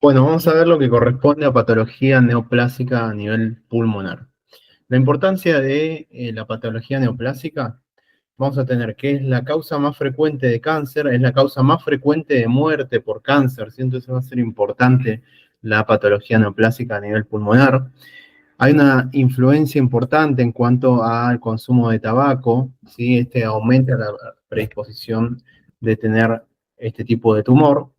Bueno, vamos a ver lo que corresponde a patología neoplásica a nivel pulmonar. La importancia de la patología neoplásica, vamos a tener que es la causa más frecuente de cáncer, es la causa más frecuente de muerte por cáncer, ¿sí? Entonces va a ser importante la patología neoplásica a nivel pulmonar. Hay una influencia importante en cuanto al consumo de tabaco, ¿sí? Este aumenta la predisposición de tener este tipo de tumor.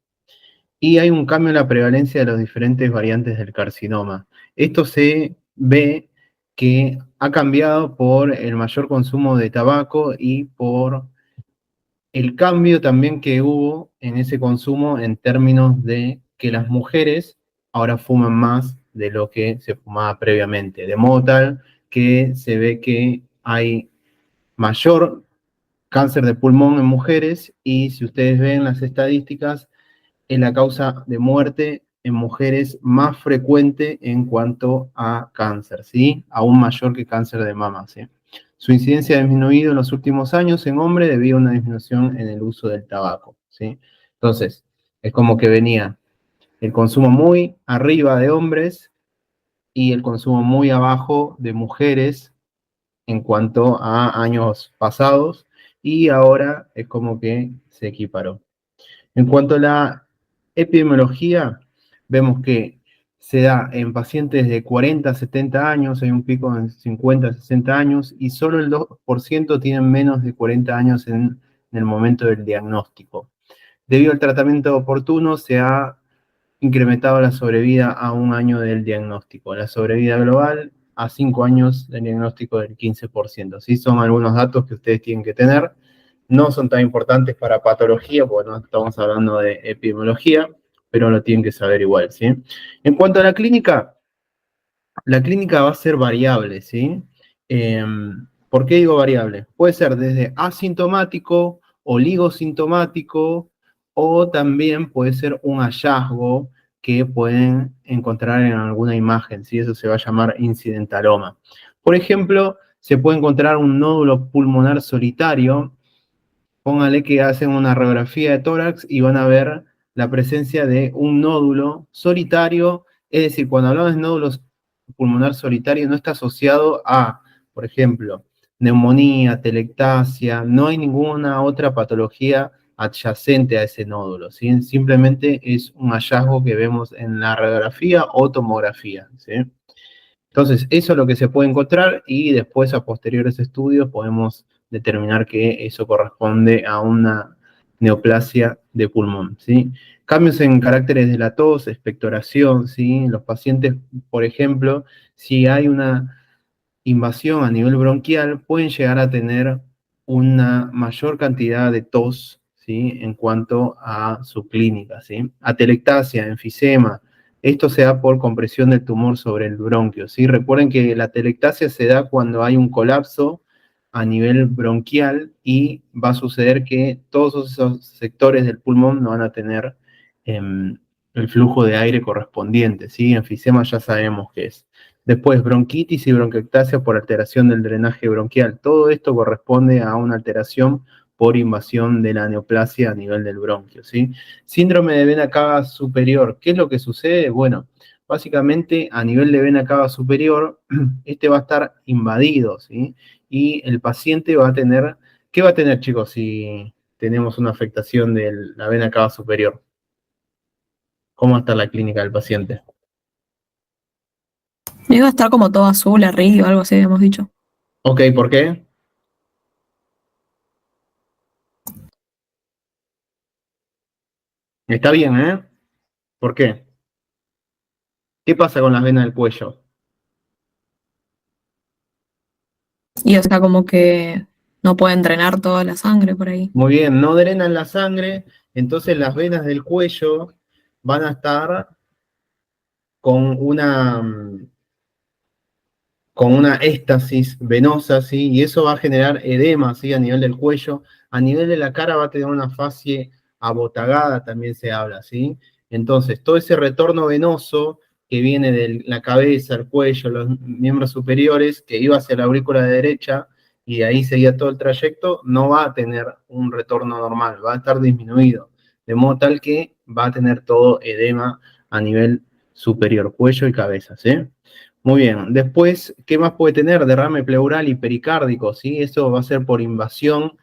Y hay un cambio en la prevalencia de las diferentes variantes del carcinoma. Esto se ve que ha cambiado por el mayor consumo de tabaco y por el cambio también que hubo en ese consumo en términos de que las mujeres ahora fuman más de lo que se fumaba previamente, de modo tal que se ve que hay mayor cáncer de pulmón en mujeres y si ustedes ven las estadísticas, es la causa de muerte en mujeres más frecuente en cuanto a cáncer, ¿sí? Aún mayor que cáncer de mama, ¿sí? Su incidencia ha disminuido en los últimos años en hombres debido a una disminución en el uso del tabaco, ¿sí? Entonces, es como que venía el consumo muy arriba de hombres y el consumo muy abajo de mujeres en cuanto a años pasados y ahora es como que se equiparó. En cuanto a la epidemiología, vemos que se da en pacientes de 40 a 70 años, hay un pico en 50 a 60 años, y solo el 2% tienen menos de 40 años en el momento del diagnóstico. Debido al tratamiento oportuno, se ha incrementado la sobrevida a un año del diagnóstico. La sobrevida global a 5 años del diagnóstico del 15%. ¿Sí? Son algunos datos que ustedes tienen que tener. No son tan importantes para patología, porque no estamos hablando de epidemiología, pero lo tienen que saber igual, ¿sí? En cuanto a la clínica va a ser variable, ¿sí? ¿Por qué digo variable? Puede ser desde asintomático, oligosintomático, o también puede ser un hallazgo que pueden encontrar en alguna imagen, ¿sí? Eso se va a llamar incidentaloma. Por ejemplo, se puede encontrar un nódulo pulmonar solitario. Póngale que hacen una radiografía de tórax y van a ver la presencia de un nódulo solitario, es decir, cuando hablamos de nódulos pulmonar solitario no está asociado a, por ejemplo, neumonía, telectasia, no hay ninguna otra patología adyacente a ese nódulo, ¿sí? Simplemente es un hallazgo que vemos en la radiografía o tomografía, ¿sí? Entonces, eso es lo que se puede encontrar y después a posteriores estudios podemos determinar que eso corresponde a una neoplasia de pulmón, ¿sí? Cambios en caracteres de la tos, expectoración, ¿sí? Los pacientes, por ejemplo, si hay una invasión a nivel bronquial, pueden llegar a tener una mayor cantidad de tos, ¿sí? En cuanto a su clínica, ¿sí? Atelectasia, enfisema, esto se da por compresión del tumor sobre el bronquio, ¿sí? Recuerden que la atelectasia se da cuando hay un colapso a nivel bronquial y va a suceder que todos esos sectores del pulmón no van a tener el flujo de aire correspondiente, ¿sí? Enfisema ya sabemos qué es. Después, bronquitis y bronquiectasia por alteración del drenaje bronquial. Todo esto corresponde a una alteración por invasión de la neoplasia a nivel del bronquio, ¿sí? Síndrome de vena cava superior. ¿Qué es lo que sucede? Bueno, básicamente a nivel de vena cava superior, este va a estar invadido, ¿sí? Y el paciente va a tener, ¿qué va a tener, chicos, si tenemos una afectación de la vena cava superior? ¿Cómo va a estar la clínica del paciente? Iba a estar como todo azul arriba, algo así habíamos dicho. Ok, ¿por qué? Está bien, ¿eh? ¿Por qué? ¿Qué pasa con las venas del cuello? Y o sea, como que no pueden drenar toda la sangre por ahí. Muy bien, no drenan la sangre, entonces las venas del cuello van a estar con con una éstasis venosa, ¿sí? Y eso va a generar edema, ¿sí? A nivel del cuello. A nivel de la cara va a tener una fascie abotagada, también se habla, ¿sí? Entonces, todo ese retorno venoso que viene de la cabeza, el cuello, los miembros superiores, que iba hacia la aurícula derecha y de ahí seguía todo el trayecto, no va a tener un retorno normal, va a estar disminuido, de modo tal que va a tener todo edema a nivel superior, cuello y cabeza, ¿sí? Muy bien. Después, ¿qué más puede tener? Derrame pleural y pericárdico, ¿sí? Eso va a ser por invasión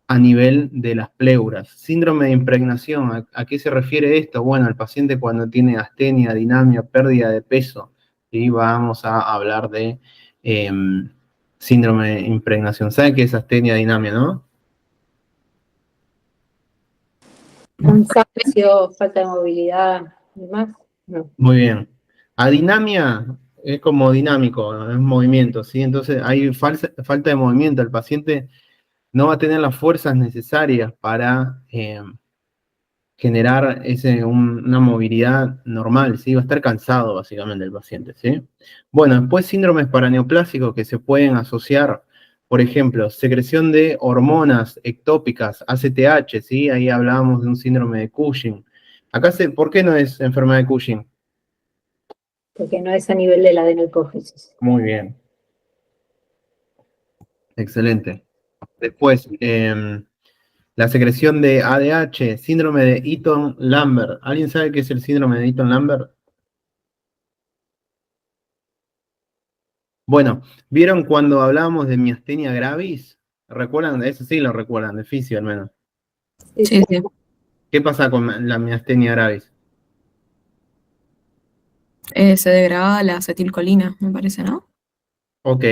a nivel de las pleuras. Síndrome de impregnación, ¿a qué se refiere esto? Bueno, el paciente cuando tiene astenia, dinamia, pérdida de peso, ¿sí? Vamos a hablar de síndrome de impregnación. ¿Saben qué es astenia, dinamia, no? Cansancio, falta de movilidad y demás. No. Muy bien. Adinamia es como dinámico, ¿no? Es movimiento, ¿sí? Entonces hay falta de movimiento. El paciente no va a tener las fuerzas necesarias para generar una movilidad normal, ¿sí? Va a estar cansado básicamente el paciente, ¿sí? Bueno, después síndromes paraneoplásicos que se pueden asociar, por ejemplo, secreción de hormonas ectópicas, ACTH, ¿sí? Ahí hablábamos de un síndrome de Cushing. ¿Por qué no es enfermedad de Cushing? Porque no es a nivel de la adenocógesis. Muy bien. Excelente. Después, la secreción de ADH, síndrome de Eaton-Lambert. ¿Alguien sabe qué es el síndrome de Eaton-Lambert? Bueno, ¿vieron cuando hablábamos de miastenia gravis? ¿Recuerdan? Eso sí lo recuerdan, de fisio al menos. Sí, sí. ¿Qué pasa con la miastenia gravis? Se degrada la acetilcolina, me parece, ¿no? Ok,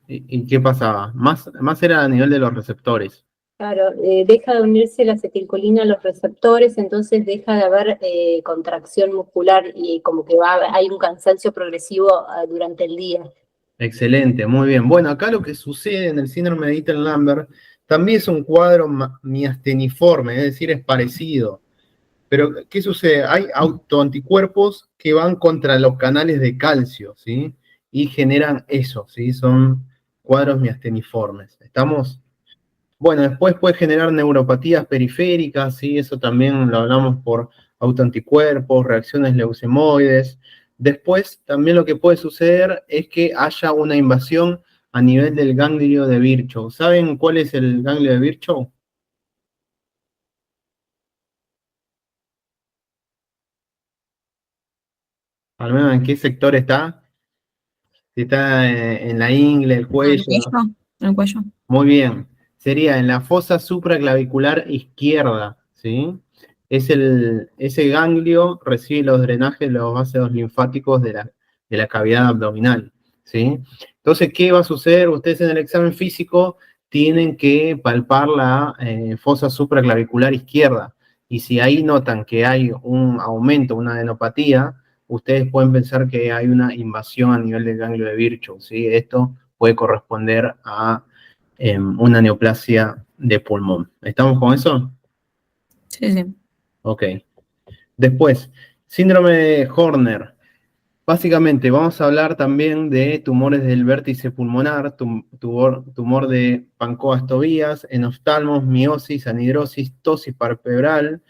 ¿y qué pasaba? Más era a nivel de los receptores. Claro, deja de unirse la acetilcolina a los receptores, entonces deja de haber contracción muscular y como que hay un cansancio progresivo durante el día. Excelente, muy bien. Bueno, acá lo que sucede en el síndrome de Eaton-Lambert también es un cuadro miasteniforme, es decir, es parecido. Pero, ¿qué sucede? Hay autoanticuerpos que van contra los canales de calcio, ¿sí? Y generan eso, ¿sí? Son cuadros miasteniformes. ¿Estamos? Bueno, después puede generar neuropatías periféricas, ¿sí? Eso también lo hablamos por autoanticuerpos, reacciones leucemoides. Después, también lo que puede suceder es que haya una invasión a nivel del ganglio de Virchow. ¿Saben cuál es el ganglio de Virchow? Al menos en qué sector está. Si está en la ingle, el ¿En el cuello. cuello? ¿En el cuello? Muy bien. Sería en la fosa supraclavicular izquierda, ¿sí? Ese ganglio recibe los drenajes de los vasos linfáticos de la cavidad abdominal, ¿sí? Entonces, ¿qué va a suceder? Ustedes en el examen físico tienen que palpar la fosa supraclavicular izquierda. Y si ahí notan que hay un aumento, una adenopatía, ustedes pueden pensar que hay una invasión a nivel del ganglio de Virchow, ¿sí? Esto puede corresponder a una neoplasia de pulmón. ¿Estamos con eso? Sí, sí. Ok. Después, síndrome de Horner. Básicamente, vamos a hablar también de tumores del vértice pulmonar, tumor de Pancoast Tobías, enoftalmos, miosis, anhidrosis, tosis palpebral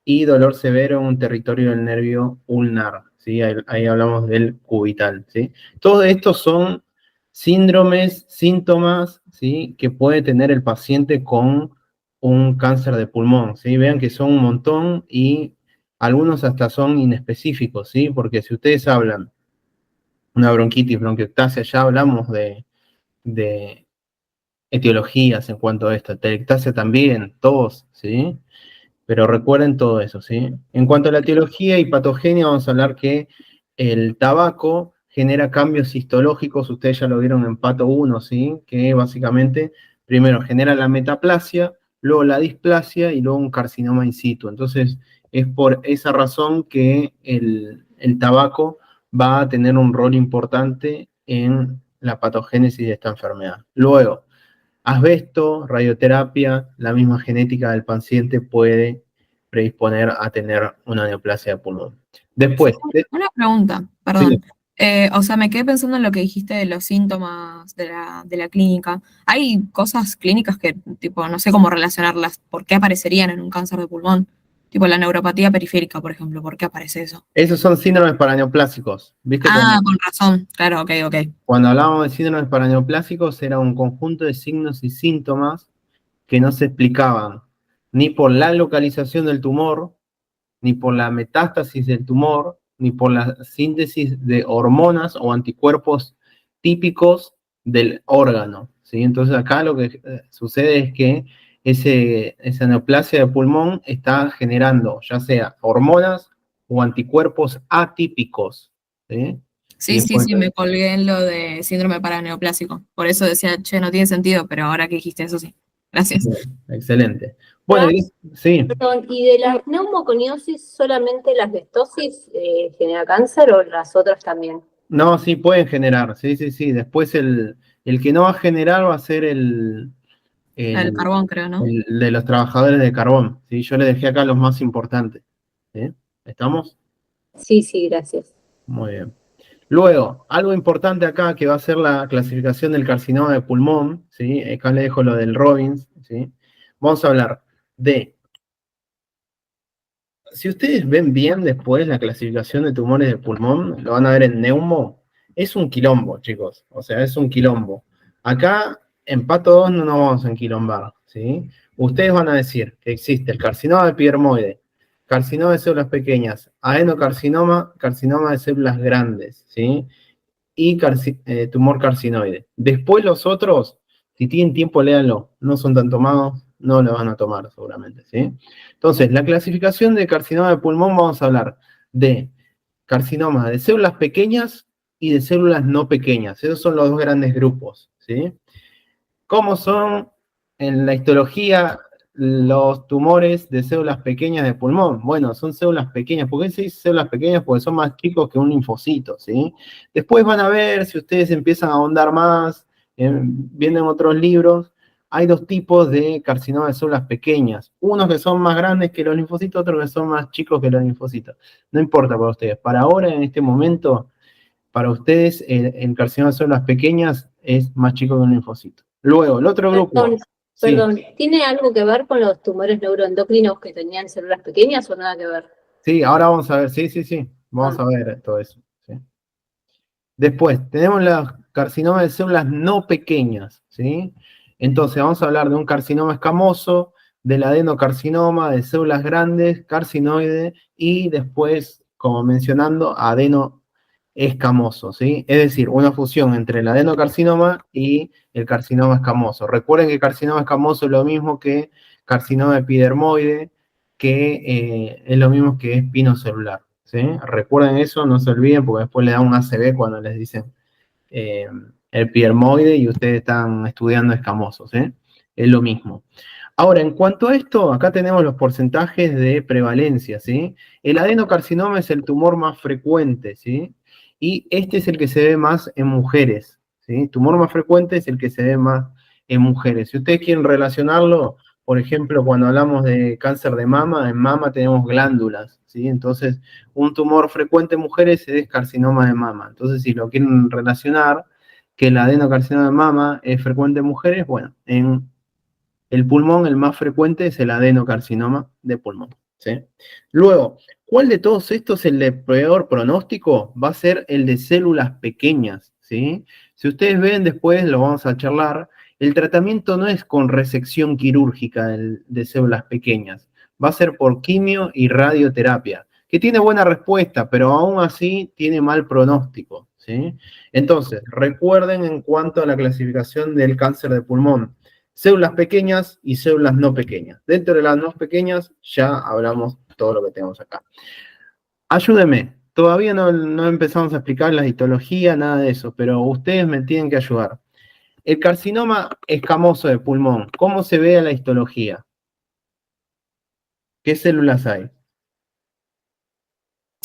y dolor severo en un territorio del nervio ulnar. ¿Sí? Ahí hablamos del cubital. ¿Sí? Todo esto son síndromes, síntomas, ¿sí? Que puede tener el paciente con un cáncer de pulmón. ¿Sí? Vean que son un montón y algunos hasta son inespecíficos, ¿sí? Porque si ustedes hablan una bronquitis, bronquiectasia, ya hablamos de etiologías en cuanto a esto. Telectasia también, tos, ¿sí? Pero recuerden todo eso, ¿sí? En cuanto a la etiología y patogenia, vamos a hablar que el tabaco genera cambios histológicos, ustedes ya lo vieron en Pato 1, ¿sí? Que básicamente, primero genera la metaplasia, luego la displasia y luego un carcinoma in situ. Entonces, es por esa razón que el tabaco va a tener un rol importante en la patogénesis de esta enfermedad. Luego, asbesto, radioterapia, la misma genética del paciente puede predisponer a tener una neoplasia de pulmón. Después, Una pregunta, sí, perdón. O sea, me quedé pensando en lo que dijiste de los síntomas de la clínica. ¿Hay cosas clínicas que, tipo, no sé cómo relacionarlas? ¿Por qué aparecerían en un cáncer de pulmón? Tipo la neuropatía periférica, por ejemplo. ¿Por qué aparece eso? esos son síndromes paraneoplásicos. ¿Viste? Ah, con razón. Claro, ok, ok. Cuando hablábamos de síndromes paraneoplásicos era un conjunto de signos y síntomas que no se explicaban ni por la localización del tumor, ni por la metástasis del tumor, ni por la síntesis de hormonas o anticuerpos típicos del órgano, ¿sí? Entonces acá lo que sucede es que esa neoplasia de pulmón está generando ya sea hormonas o anticuerpos atípicos, ¿sí? Sí, sí, sí, me colgué en lo de síndrome paraneoplásico. Por eso decía, che, no tiene sentido, pero ahora que dijiste eso sí. Gracias. Bien, excelente. Bueno, sí. Perdón, ¿y de la neumoconiosis solamente la asbestosis genera cáncer o las otras también? No, sí, pueden generar, sí, sí, sí. Después el que no va a generar va a ser El carbón, creo, ¿no? el de los trabajadores de carbón, ¿sí? Yo le dejé acá los más importantes, ¿sí? ¿Estamos? Sí, sí, gracias. Muy bien. Luego, algo importante acá que va a ser la clasificación del carcinoma de pulmón, ¿sí? Acá le dejo lo del Robbins, ¿sí? Vamos a hablar de, si ustedes ven bien después la clasificación de tumores de pulmón, lo van a ver en neumo, es un quilombo, chicos, o sea, es un quilombo. Acá, en Pato 2 no nos vamos a enquilombar, ¿sí? Ustedes van a decir que existe el carcinoma de epidermoide, carcinoma de células pequeñas, adenocarcinoma, carcinoma de células grandes, ¿sí? Y tumor carcinoide. Después los otros, si tienen tiempo, léanlo, no son tan tomados, no lo van a tomar seguramente, ¿sí? Entonces, la clasificación de carcinoma de pulmón, vamos a hablar de carcinomas de células pequeñas y de células no pequeñas. Esos son los dos grandes grupos, ¿sí? ¿Cómo son en la histología los tumores de células pequeñas de pulmón? Bueno, son células pequeñas. ¿Por qué se dice células pequeñas? Porque son más chicos que un linfocito, ¿sí? Después van a ver, si ustedes empiezan a ahondar más, vienen otros libros, hay dos tipos de carcinoma de células pequeñas. Unos que son más grandes que los linfocitos, otros que son más chicos que los linfocitos. No importa para ustedes. Para ahora, en este momento, para ustedes, el carcinoma de células pequeñas es más chico que un linfocito. Luego, el otro grupo. Perdón, ¿tiene algo que ver con los tumores neuroendocrinos que tenían células pequeñas o nada que ver? Sí, ahora vamos a ver, sí. Vamos a ver todo eso. ¿Sí? Después, tenemos los carcinomas de células no pequeñas, ¿sí? Entonces, vamos a hablar de un carcinoma escamoso, del adenocarcinoma, de células grandes, carcinoide, y después, como mencionando, adenoescamoso, ¿sí? Es decir, una fusión entre el adenocarcinoma y el carcinoma escamoso. Recuerden que el carcinoma escamoso es lo mismo que carcinoma epidermoide, que es lo mismo que espinocelular, ¿sí? Recuerden eso, no se olviden, porque después le da un ACV cuando les dicen epidermoide y ustedes están estudiando escamosos, ¿sí? Es lo mismo. Ahora, en cuanto a esto, acá tenemos los porcentajes de prevalencia, ¿sí? El adenocarcinoma es el tumor más frecuente, ¿sí? Y este es el que se ve más en mujeres, ¿sí? Tumor más frecuente es el que se ve más en mujeres. Si ustedes quieren relacionarlo, por ejemplo, cuando hablamos de cáncer de mama, en mama tenemos glándulas, ¿sí? Entonces, un tumor frecuente en mujeres es carcinoma de mama. Entonces, si lo quieren relacionar, que el adenocarcinoma de mama es frecuente en mujeres, bueno, en el pulmón, el más frecuente es el adenocarcinoma de pulmón, ¿sí? Luego, ¿cuál de todos estos es el de peor pronóstico? Va a ser el de células pequeñas, ¿sí? Si ustedes ven, después lo vamos a charlar, el tratamiento no es con resección quirúrgica de células pequeñas, va a ser por quimio y radioterapia, que tiene buena respuesta, pero aún así tiene mal pronóstico, ¿sí? Entonces, recuerden en cuanto a la clasificación del cáncer de pulmón, células pequeñas y células no pequeñas. Dentro de las no pequeñas ya hablamos todo lo que tenemos acá. Ayúdenme, todavía no empezamos a explicar la histología, nada de eso, pero ustedes me tienen que ayudar. El carcinoma escamoso de pulmón, ¿cómo se ve a la histología? ¿Qué células hay?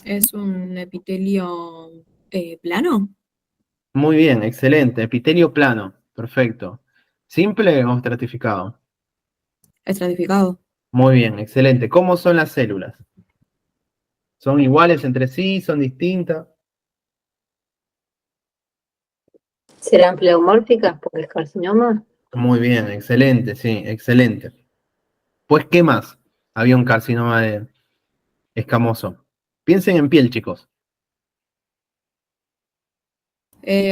¿Es un epitelio plano? Muy bien, excelente. Epitelio plano, perfecto. ¿Simple o estratificado? Estratificado. Muy bien, excelente. ¿Cómo son las células? ¿Son iguales entre sí? ¿Son distintas? ¿Serán pleomórficas por el carcinoma? Muy bien, excelente, sí, excelente. Pues, ¿qué más? Había un carcinoma de escamoso. Piensen en piel, chicos.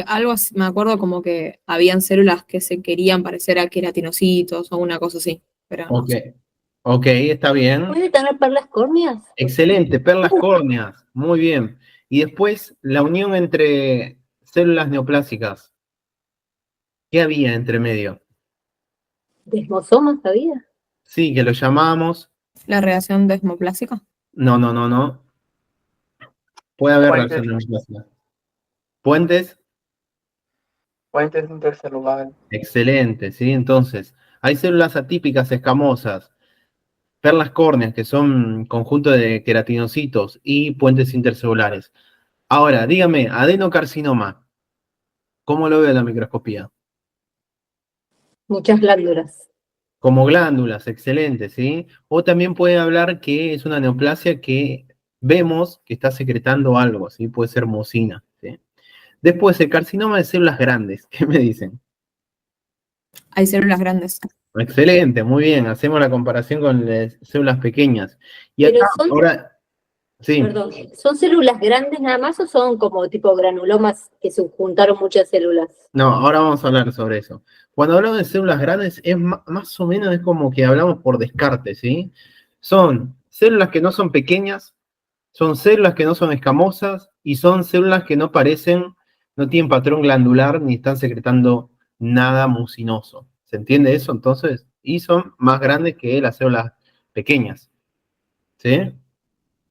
Algo así, me acuerdo como que habían células que se querían parecer a queratinocitos o una cosa así, pero no Ok, sé. ok, está bien. ¿Puede tener perlas córneas? Excelente, perlas córneas. Muy bien. Y después, la unión entre células neoplásicas. ¿Qué había entre medio? ¿Desmosomas había? Sí, que lo llamamos. La reacción desmoplásica. No, no, no, no. Puede haber Puentes, reacción neoplásica. Puentes, puentes intercelulares. excelente, ¿sí? Entonces, hay células atípicas escamosas, perlas córneas, que son conjunto de queratinocitos y puentes intercelulares. Ahora, dígame, adenocarcinoma, ¿cómo lo veo en la microscopía? Muchas glándulas. Como glándulas, excelente, ¿sí? O también puede hablar que es una neoplasia que vemos que está secretando algo, ¿sí? Puede ser mucina, ¿sí? Después, el carcinoma de células grandes, ¿qué me dicen? Hay células grandes. Excelente, muy bien, hacemos la comparación con las células pequeñas. Y Pero acá, son, ahora, sí, perdón, ¿son células grandes nada más o son como tipo granulomas que subjuntaron muchas células? no, ahora vamos a hablar sobre eso. Cuando hablamos de células grandes, es más o menos es como que hablamos por descarte, ¿sí? Son células que no son pequeñas, son células que no son escamosas y son células que no parecen, no tienen patrón glandular ni están secretando nada mucinoso. ¿Se entiende eso entonces? Y son más grandes que las células pequeñas, ¿sí?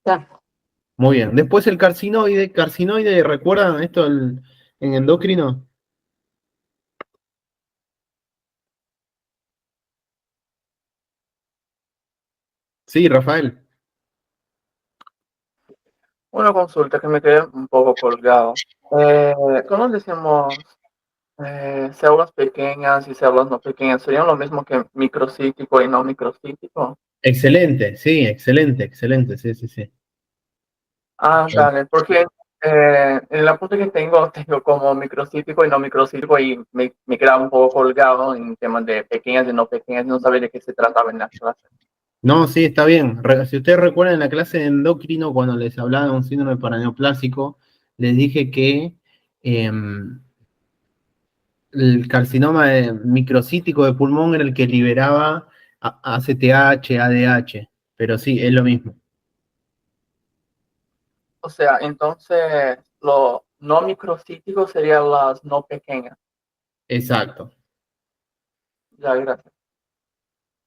Ah, Muy bien. Después el carcinoide, ¿recuerdan esto en endocrino? Sí, Rafael. Una consulta que me quedé un poco colgado. ¿Cómo decimos células pequeñas y células no pequeñas? ¿Serían lo mismo que microcítico y no microcítico? Excelente, sí, excelente, excelente, sí, sí, sí. Ah, dale, porque en el apunte que tengo como microcítico y no microcítico y me quedaba un poco colgado en temas de pequeñas y no pequeñas, no sabía de qué se trataba en la clase. No, sí, está bien. Si ustedes recuerdan en la clase de endocrino, cuando les hablaba de un síndrome paraneoplásico, les dije que el carcinoma microcítico de pulmón era el que liberaba ACTH, ADH, pero sí, es lo mismo. O sea, entonces lo no microcítico serían las no pequeñas. Exacto. Ya, gracias.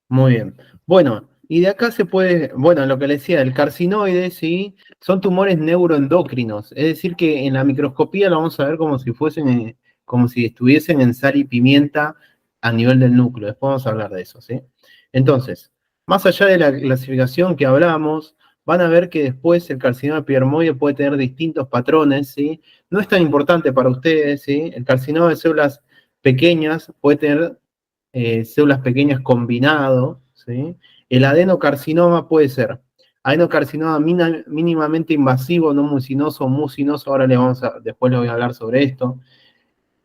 Muy bien. Bueno, y de acá se puede, bueno, lo que le decía, el carcinoide, sí, son tumores neuroendocrinos, es decir, que en la microscopía lo vamos a ver como si fuesen, como si estuviesen en sal y pimienta a nivel del núcleo, después vamos a hablar de eso, ¿sí? Entonces, más allá de la clasificación que hablamos, van a ver que después el carcinoma epidermoide puede tener distintos patrones, ¿sí? No es tan importante para ustedes, ¿sí? El carcinoma de células pequeñas puede tener células pequeñas combinado, ¿sí? El adenocarcinoma puede ser adenocarcinoma mínimamente invasivo, no mucinoso o mucinoso, ahora después les voy a hablar sobre esto.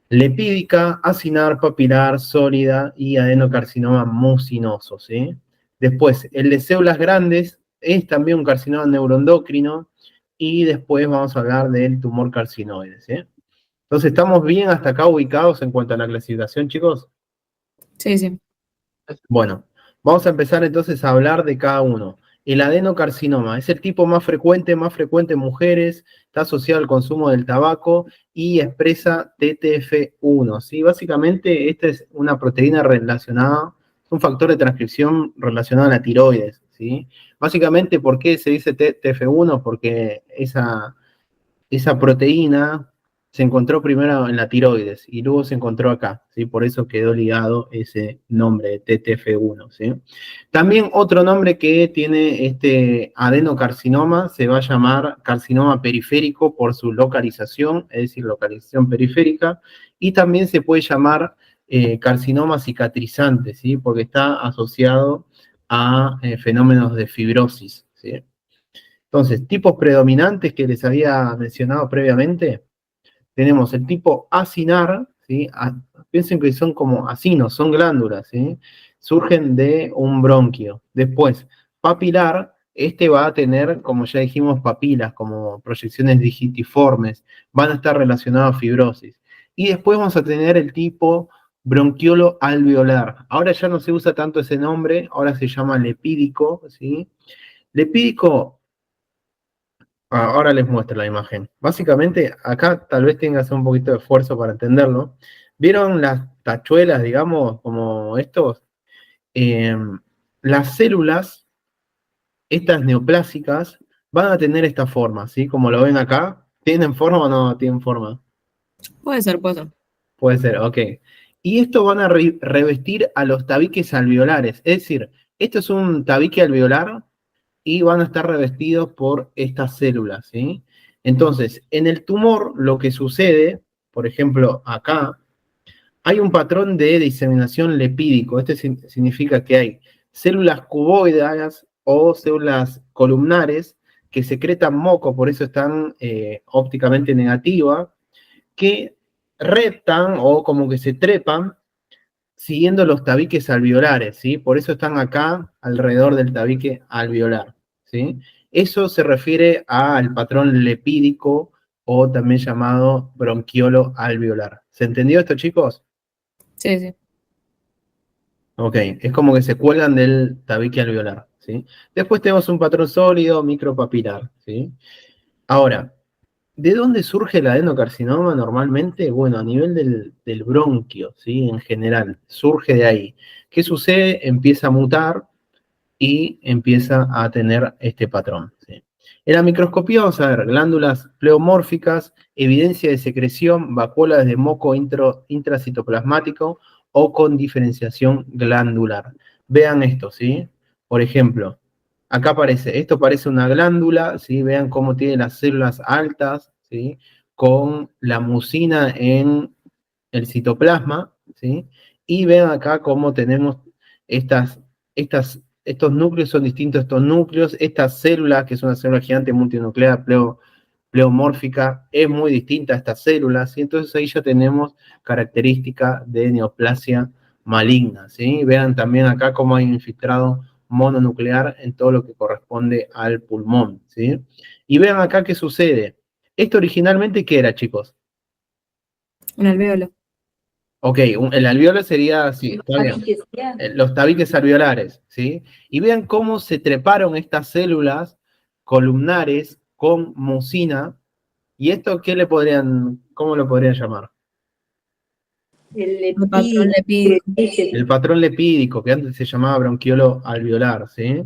Lepídica, acinar, papilar, sólida y adenocarcinoma mucinoso, ¿sí? Después, el de células grandes es también un carcinoma neuroendocrino y después vamos a hablar del tumor carcinoide, ¿sí? Entonces, ¿estamos bien hasta acá ubicados en cuanto a la clasificación, chicos? Sí, sí. Bueno, vamos a empezar entonces a hablar de cada uno. El adenocarcinoma es el tipo más frecuente en mujeres, está asociado al consumo del tabaco y expresa TTF1, ¿sí? Básicamente, esta es una proteína relacionada, es un factor de transcripción relacionado a la tiroides, ¿sí? Básicamente, ¿por qué se dice TTF1? Porque esa proteína se encontró primero en la tiroides y luego se encontró acá, ¿sí? Por eso quedó ligado ese nombre de TTF1, ¿sí? También otro nombre que tiene este adenocarcinoma se va a llamar carcinoma periférico por su localización, es decir, localización periférica, y también se puede llamar carcinoma cicatrizante, ¿sí? Porque está asociado a fenómenos de fibrosis, ¿sí? Entonces, tipos predominantes que les había mencionado previamente, tenemos el tipo acinar, ¿sí? Piensen que son como acinos, son glándulas, ¿sí? Surgen de un bronquio. Después, papilar, este va a tener, como ya dijimos, papilas, como proyecciones digitiformes, van a estar relacionados a fibrosis. Y después vamos a tener el tipo bronquiolo alveolar. Ahora ya no se usa tanto ese nombre, ahora se llama lepídico, ¿sí? Lepídico Ahora les muestro la imagen. Básicamente, acá tal vez tengas un poquito de esfuerzo para entenderlo. ¿Vieron las tachuelas, digamos, como estos? Eh, las células, estas neoplásicas, van a tener esta forma, ¿sí? Como lo ven acá. ¿Tienen forma o no tienen forma? Puede ser, puede ser. Puede ser, ok. Y esto van a revestir a los tabiques alveolares. Es decir, esto es un tabique alveolar y van a estar revestidos por estas células, ¿sí? Entonces, en el tumor lo que sucede, por ejemplo, acá, hay un patrón de diseminación lepídico. Este significa que hay células cuboides o células columnares que secretan moco, por eso están ópticamente negativas, que reptan o como que se trepan siguiendo los tabiques alveolares, ¿sí? Por eso están acá alrededor del tabique alveolar, ¿sí? Eso se refiere al patrón lepídico o también llamado bronquiolo alveolar. ¿Se entendió esto, chicos? Sí, sí. Ok, es como que se cuelgan del tabique alveolar, ¿sí? Después tenemos un patrón sólido micropapilar, ¿sí? Ahora, ¿de dónde surge el adenocarcinoma normalmente? Bueno, a nivel del bronquio, ¿sí? En general, surge de ahí. ¿Qué sucede? Empieza a mutar y empieza a tener este patrón, ¿sí? En la microscopía vamos a ver glándulas pleomórficas, evidencia de secreción, vacuolas de moco intracitoplasmático o con diferenciación glandular. Vean esto, ¿sí? Por ejemplo, acá aparece, esto parece una glándula, ¿sí? Vean cómo tiene las células altas, ¿sí? Con la mucina en el citoplasma, ¿sí? Y vean acá cómo tenemos estos núcleos, son distintos estos núcleos, estas células, que es una célula gigante multinuclear pleomórfica, es muy distinta a estas células, y entonces ahí ya tenemos característica de neoplasia maligna, ¿sí? Vean también acá cómo hay un infiltrado mononuclear en todo lo que corresponde al pulmón, ¿sí? Y vean acá qué sucede. Esto originalmente, ¿qué era, chicos? Un alvéolo. Ok, el alveolo sería, sí, está bien. Tabiques, ya. Los tabiques alveolares, ¿sí? Y vean cómo se treparon estas células columnares con mucina. ¿Y esto cómo lo podrían llamar? El El patrón lepídico. El patrón lepídico, que antes se llamaba bronquiolo alveolar, ¿sí?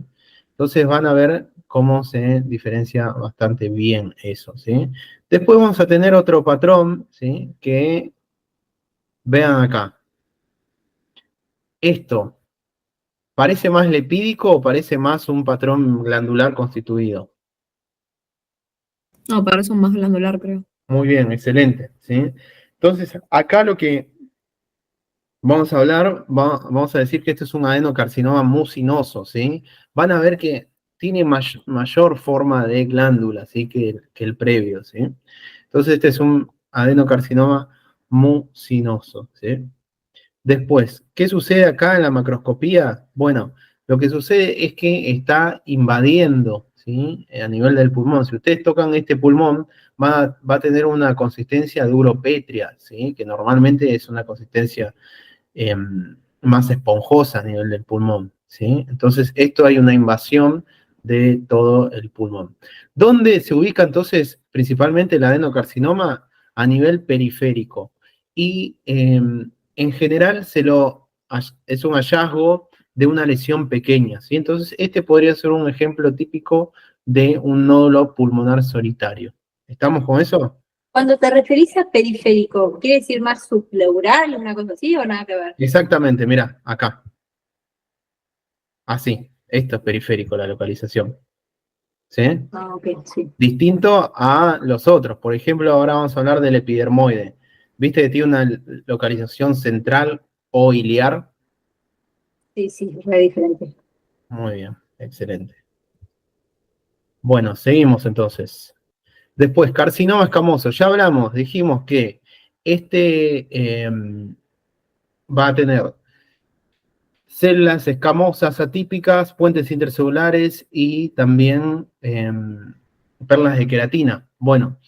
Entonces van a ver cómo se diferencia bastante bien eso, ¿sí? Después vamos a tener otro patrón, ¿sí? Que vean acá. Esto, ¿parece más lepídico o parece más un patrón glandular constituido? No, parece un más glandular, creo. Muy bien, excelente, ¿sí? Entonces, acá lo que vamos a hablar, vamos a decir que este es un adenocarcinoma mucinoso, ¿sí? Van a ver que tiene mayor forma de glándula, ¿sí? Que el previo, ¿sí? Entonces, este es un adenocarcinoma mucinoso, ¿sí? Después, ¿qué sucede acá en la macroscopía? Bueno, lo que sucede es que está invadiendo, ¿sí? A nivel del pulmón. Si ustedes tocan este pulmón, va a tener una consistencia de uropétrea, ¿sí? Que normalmente es una consistencia más esponjosa a nivel del pulmón, ¿sí? Entonces, esto hay una invasión de todo el pulmón. ¿Dónde se ubica entonces principalmente el adenocarcinoma? A nivel periférico. Y en general es un hallazgo de una lesión pequeña, ¿sí? Entonces, este podría ser un ejemplo típico de un nódulo pulmonar solitario. ¿Estamos con eso? Cuando te referís a periférico, ¿quiere decir más subpleural, una cosa así o nada que ver? Exactamente, mira, acá. Así, esto es periférico, la localización. ¿Sí? Ah, ok, sí. Distinto a los otros. Por ejemplo, ahora vamos a hablar del epidermoide. ¿Viste que tiene una localización central o iliar? Sí, sí, es re diferente. Muy bien, excelente. Bueno, seguimos entonces. Después, carcinoma escamoso. Ya hablamos, dijimos que este va a tener células escamosas atípicas, puentes intercelulares y también perlas de queratina. Bueno,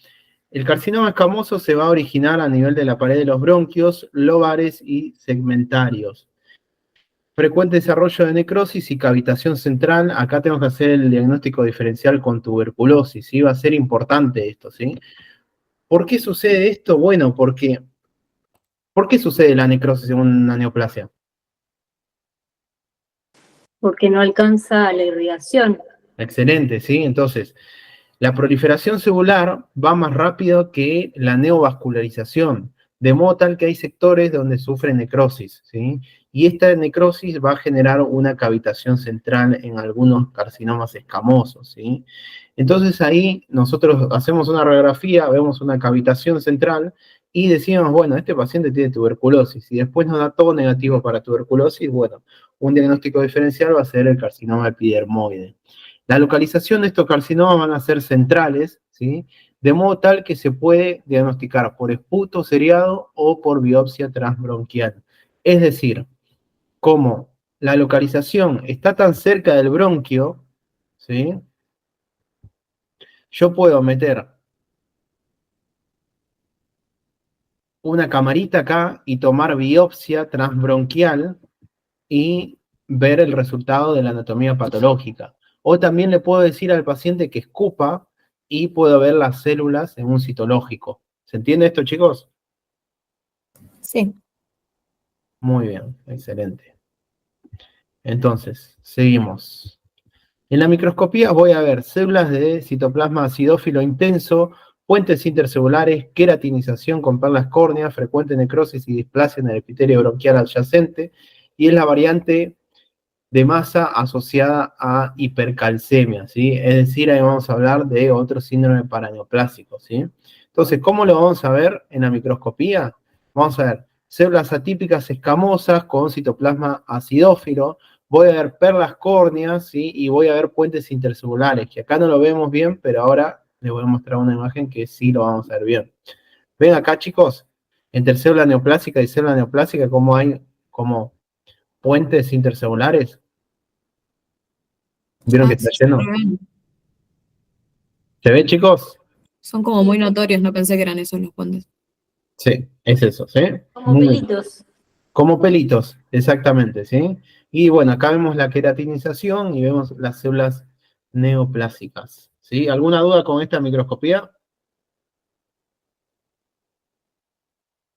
el carcinoma escamoso se va a originar a nivel de la pared de los bronquios, lobares y segmentarios. frecuente desarrollo de necrosis y cavitación central. Acá tenemos que hacer el diagnóstico diferencial con tuberculosis, ¿sí? Va a ser importante esto, ¿sí? ¿Por qué sucede esto? Bueno, porque ¿por qué sucede la necrosis en una neoplasia? Porque no alcanza la irrigación. Excelente, ¿sí? Entonces, la proliferación celular va más rápido que la neovascularización, de modo tal que hay sectores donde sufren necrosis, ¿sí? Y esta necrosis va a generar una cavitación central en algunos carcinomas escamosos, ¿sí? Entonces ahí nosotros hacemos una radiografía, vemos una cavitación central y decimos, bueno, este paciente tiene tuberculosis, y después nos da todo negativo para tuberculosis, bueno, un diagnóstico diferencial va a ser el carcinoma epidermoide. La localización de estos carcinomas van a ser centrales, ¿sí? De modo tal que se puede diagnosticar por esputo seriado o por biopsia transbronquial. Es decir, como la localización está tan cerca del bronquio, ¿sí? Yo puedo meter una camarita acá y tomar biopsia transbronquial y ver el resultado de la anatomía patológica. O también le puedo decir al paciente que escupa y puedo ver las células en un citológico. ¿Se entiende esto, chicos? Sí. Muy bien, excelente. Entonces, seguimos. En la microscopía voy a ver células de citoplasma acidófilo intenso, puentes intercelulares, queratinización con perlas córneas, frecuente necrosis y displasia en el epitelio bronquial adyacente, y es la variante de masa asociada a hipercalcemia, ¿sí? Es decir, ahí vamos a hablar de otro síndrome paraneoplásico, ¿sí? Entonces, ¿cómo lo vamos a ver en la microscopía? Vamos a ver células atípicas escamosas con citoplasma acidófilo, voy a ver perlas córneas, ¿sí? Y voy a ver puentes intercelulares, que acá no lo vemos bien, pero ahora les voy a mostrar una imagen que sí lo vamos a ver bien. Ven acá, chicos, entre célula neoplásica y célula neoplásica, cómo hay como puentes intercelulares. ¿Vieron que está Sí, se lleno? ven. ¿Se ve, chicos? Son como muy notorios, no pensé que eran esos los puentes. Sí, es eso, ¿sí? Como Muy bien. pelitos. Como pelitos, exactamente, ¿sí? Y bueno, acá vemos la queratinización y vemos las células neoplásicas, ¿sí? ¿Alguna duda con esta microscopía?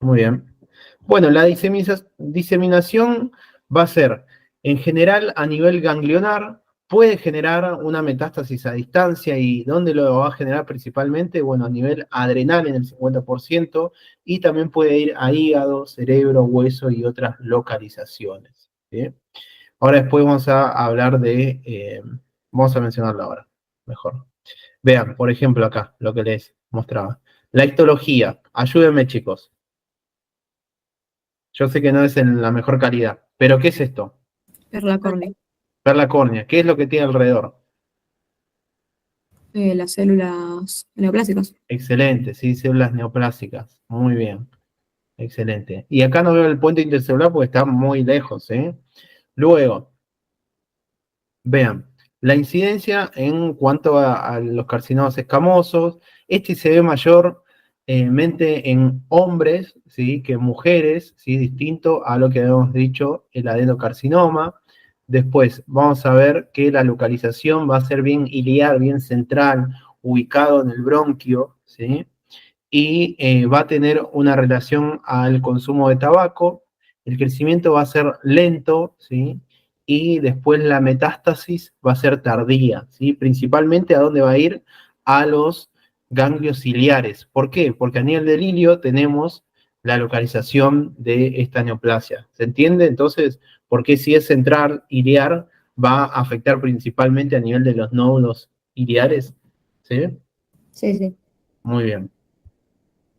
Muy bien. Bueno, la diseminación va a ser, en general, a nivel ganglionar, puede generar una metástasis a distancia. ¿Y dónde lo va a generar principalmente? Bueno, a nivel adrenal en el 50%, y también puede ir a hígado, cerebro, hueso y otras localizaciones, ¿sí? Ahora después vamos a hablar de, vamos a mencionarlo ahora, mejor. Vean, por ejemplo, acá, lo que les mostraba. La histología, ayúdenme, chicos. Yo sé que no es en la mejor calidad, pero ¿qué es esto? Perla córnea. Perla córnea, ¿qué es lo que tiene alrededor? Las células neoplásicas. Excelente, sí, células neoplásicas, muy bien, excelente. Y acá no veo el puente intercelular porque está muy lejos, ¿eh? Luego, vean, la incidencia en cuanto a los carcinomas escamosos, este se ve mayormente en hombres, ¿sí? Que en mujeres, ¿sí? Distinto a lo que habíamos dicho, el adenocarcinoma. Después vamos a ver que la localización va a ser bien iliar, bien central, ubicado en el bronquio, ¿sí? Y va a tener una relación al consumo de tabaco, el crecimiento va a ser lento, ¿sí? Y después la metástasis va a ser tardía, ¿sí? Principalmente, ¿a dónde va a ir? A los ganglios ciliares. ¿Por qué? Porque a nivel del ilio tenemos la localización de esta neoplasia. ¿Se entiende? Entonces, ¿por qué si es central, iliar, va a afectar principalmente a nivel de los nódulos iliares? ¿Sí? Sí, sí. Muy bien.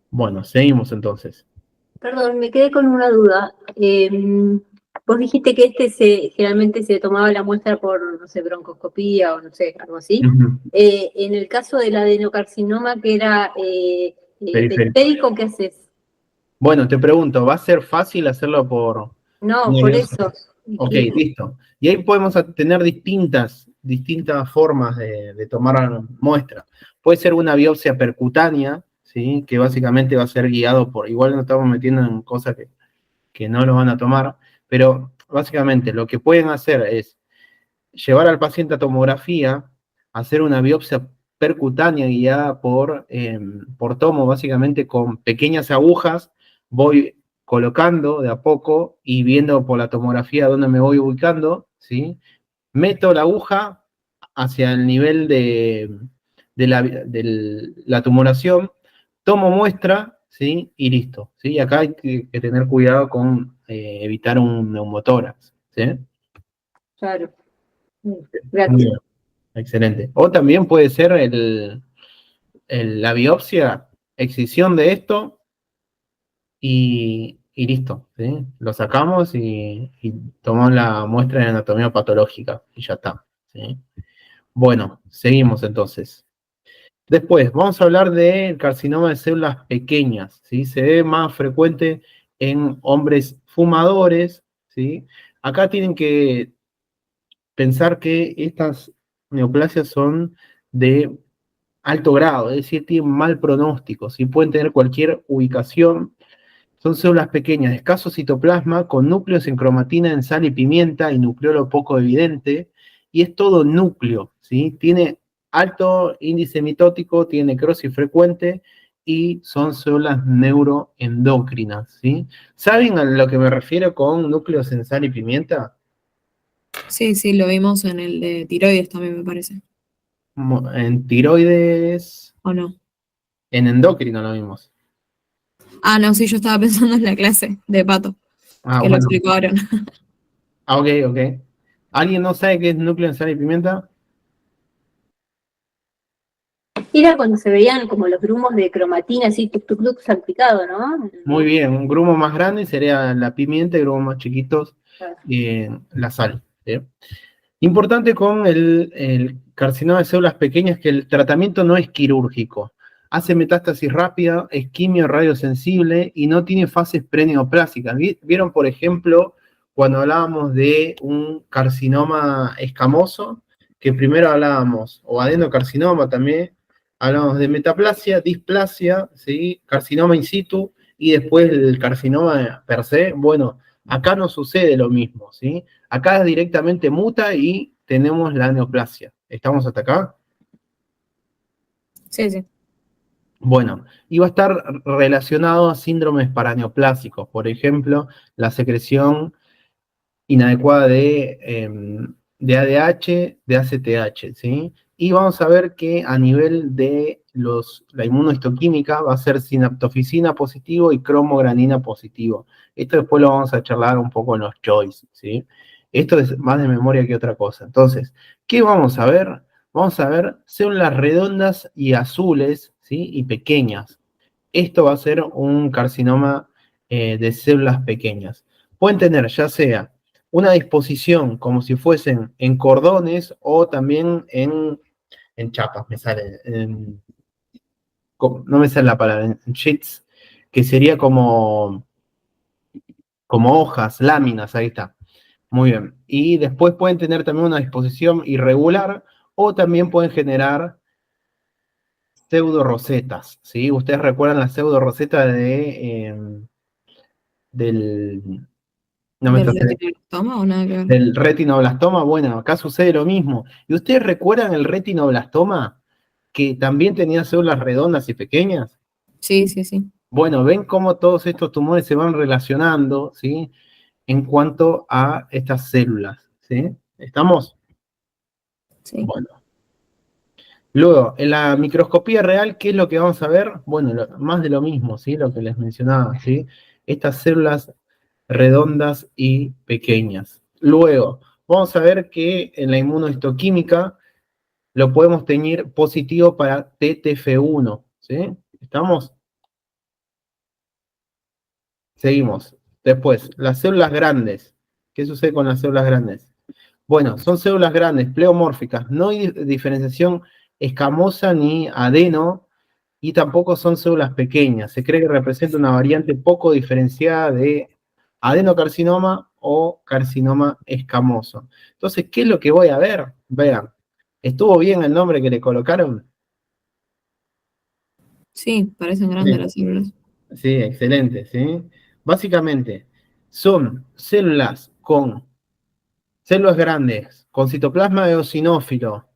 Bueno, seguimos entonces. Perdón, me quedé con una duda. Vos dijiste que generalmente se tomaba la muestra por, no sé, broncoscopía o no sé, algo así. Ujú. En el caso del adenocarcinoma, que era Periférico. periférico, ¿qué haces? Bueno, te pregunto, ¿va a ser fácil hacerlo por No, una por biopsia? eso. Ok, listo. Y ahí podemos tener distintas formas de tomar muestra. Puede ser una biopsia percutánea, ¿sí? Que básicamente va a ser guiado por, igual no estamos metiendo en cosas que no lo van a tomar, pero básicamente lo que pueden hacer es llevar al paciente a tomografía, hacer una biopsia percutánea guiada por tomo, básicamente con pequeñas agujas, voy colocando de a poco y viendo por la tomografía dónde me voy ubicando, ¿sí? Meto la aguja hacia el nivel de la tumoración, tomo muestra, ¿sí? Y listo, ¿sí? Acá hay que tener cuidado con evitar un neumotórax, ¿sí? Claro. Muy Gracias. bien, excelente. O también puede ser la biopsia, excisión de esto y listo, ¿sí? Lo sacamos y tomamos la muestra de anatomía patológica y ya está, ¿sí? Bueno, seguimos entonces. Después, vamos a hablar del carcinoma de células pequeñas, ¿sí? Se ve más frecuente en hombres fumadores, ¿sí? Acá tienen que pensar que estas neoplasias son de alto grado, es decir, tienen mal pronóstico, ¿sí? Pueden tener cualquier ubicación. Son células pequeñas de escaso citoplasma con núcleos en cromatina en sal y pimienta y nucleolo poco evidente, y es todo núcleo, ¿sí? Tiene alto índice mitótico, tiene necrosis frecuente y son células neuroendocrinas, ¿sí? ¿Saben a lo que me refiero con núcleos en sal y pimienta? Sí, sí, lo vimos en el de tiroides también, me parece. En tiroides, ¿O no? en endocrino lo vimos. Ah, no, sí, yo estaba pensando en la clase de Pato, Ah, que lo bueno. explicó Aaron. Ah, ok, ok. ¿Alguien no sabe qué es núcleo en sal y pimienta? Era cuando se veían como los grumos de cromatina, así, tuk, tuk, salpicado, ¿no? Muy bien, un grumo más grande sería la pimienta y grumos más chiquitos Claro. la sal, ¿sí? Importante con el carcinoma de células pequeñas que el tratamiento no es quirúrgico. Hace metástasis rápida, es quimio radiosensible y no tiene fases preneoplásicas. ¿Vieron, por ejemplo, cuando hablábamos de un carcinoma escamoso? Que primero hablábamos, o adenocarcinoma también, hablábamos de metaplasia, displasia, ¿sí? Carcinoma in situ y después el carcinoma per se. Bueno, acá no sucede lo mismo, ¿sí? Acá directamente muta y tenemos la neoplasia. ¿Estamos hasta acá? Sí, sí. Bueno, y va a estar relacionado a síndromes paraneoplásicos, por ejemplo, la secreción inadecuada de ADH, de ACTH, ¿sí? Y vamos a ver que a nivel de la inmunohistoquímica va a ser sinaptoficina positivo y cromogranina positivo. Esto después lo vamos a charlar un poco en los choice, ¿sí? Esto es más de memoria que otra cosa. Entonces, ¿qué vamos a ver? Vamos a ver células redondas y azules, ¿sí? Y pequeñas. Esto va a ser un carcinoma de células pequeñas. Pueden tener ya sea una disposición como si fuesen en cordones o también en chapas, me sale, no me sale la palabra, en sheets, que sería como hojas, láminas, ahí está. Muy bien. Y después pueden tener también una disposición irregular o también pueden generar pseudo rosetas, ¿sí? Ustedes recuerdan la pseudo roseta del, no me ¿Del sale, retinoblastoma o nada que ver? del retinoblastoma. Bueno, acá sucede lo mismo. ¿Y ustedes recuerdan el retinoblastoma que también tenía células redondas y pequeñas? Sí, sí, sí. Bueno, ven cómo todos estos tumores se van relacionando, ¿sí? En cuanto a estas células, ¿sí? ¿Estamos? Sí. Bueno. Luego, en la microscopía real, ¿qué es lo que vamos a ver? Bueno, más de lo mismo, ¿sí? Lo que les mencionaba, ¿sí? Estas células redondas y pequeñas. Luego, vamos a ver que en la inmunohistoquímica lo podemos tener positivo para TTF1, ¿sí? ¿Estamos? Seguimos. Después, las células grandes. ¿Qué sucede con las células grandes? Bueno, son células grandes, pleomórficas, no hay diferenciación escamosa ni adeno, y tampoco son células pequeñas. Se cree que representa una variante poco diferenciada de adenocarcinoma o carcinoma escamoso. Entonces, ¿qué es lo que voy a ver? Vean, ¿estuvo bien el nombre que le colocaron? Sí, parecen grandes Sí, las células. sí, excelente, ¿sí? Básicamente, son células con células grandes, con citoplasma eosinófilo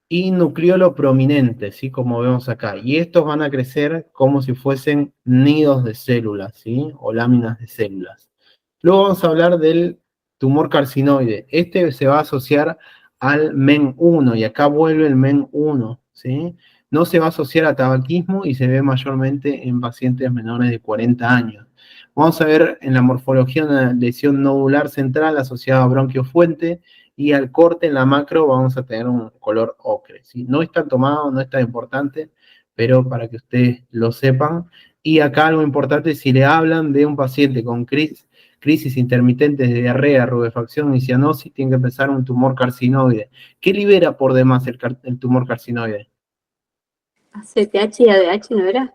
y nucleolo prominente, ¿sí? Como vemos acá. Y estos van a crecer como si fuesen nidos de células, ¿sí? O láminas de células. Luego vamos a hablar del tumor carcinoide. Este se va a asociar al MEN1, y acá vuelve el MEN1, ¿sí? No se va a asociar a tabaquismo y se ve mayormente en pacientes menores de 40 años. Vamos a ver en la morfología una lesión nodular central asociada a bronquiofuente, y al corte en la macro vamos a tener un color ocre, ¿sí? No es tan tomado, no es tan importante, pero para que ustedes lo sepan. Y acá algo importante, si le hablan de un paciente con crisis intermitentes de diarrea, rubefacción y cianosis, tiene que empezar un tumor carcinoide. ¿Qué libera por demás el tumor carcinoide? ACTH y ADH, ¿no era?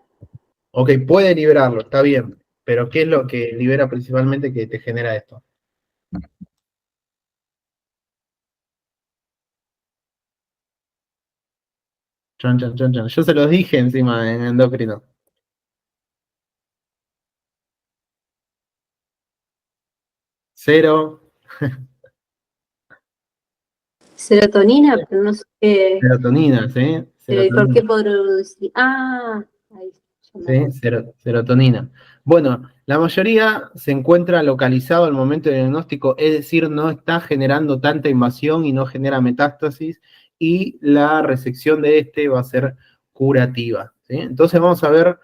Ok, puede liberarlo, está bien, pero ¿qué es lo que libera principalmente que te genera esto? Chan, chan, chan, chan. Yo se los dije encima en endocrino. Cero, Serotonina, pero no sé. serotonina, ¿sí? Pero ¿y por Serotonina. qué producir? Ah, ahí, ya me ¿Sí? Serotonina. Bueno, la mayoría se encuentra localizado al momento del diagnóstico, es decir, no está generando tanta invasión y no genera metástasis, y la resección de este va a ser curativa, ¿sí? Entonces vamos a ver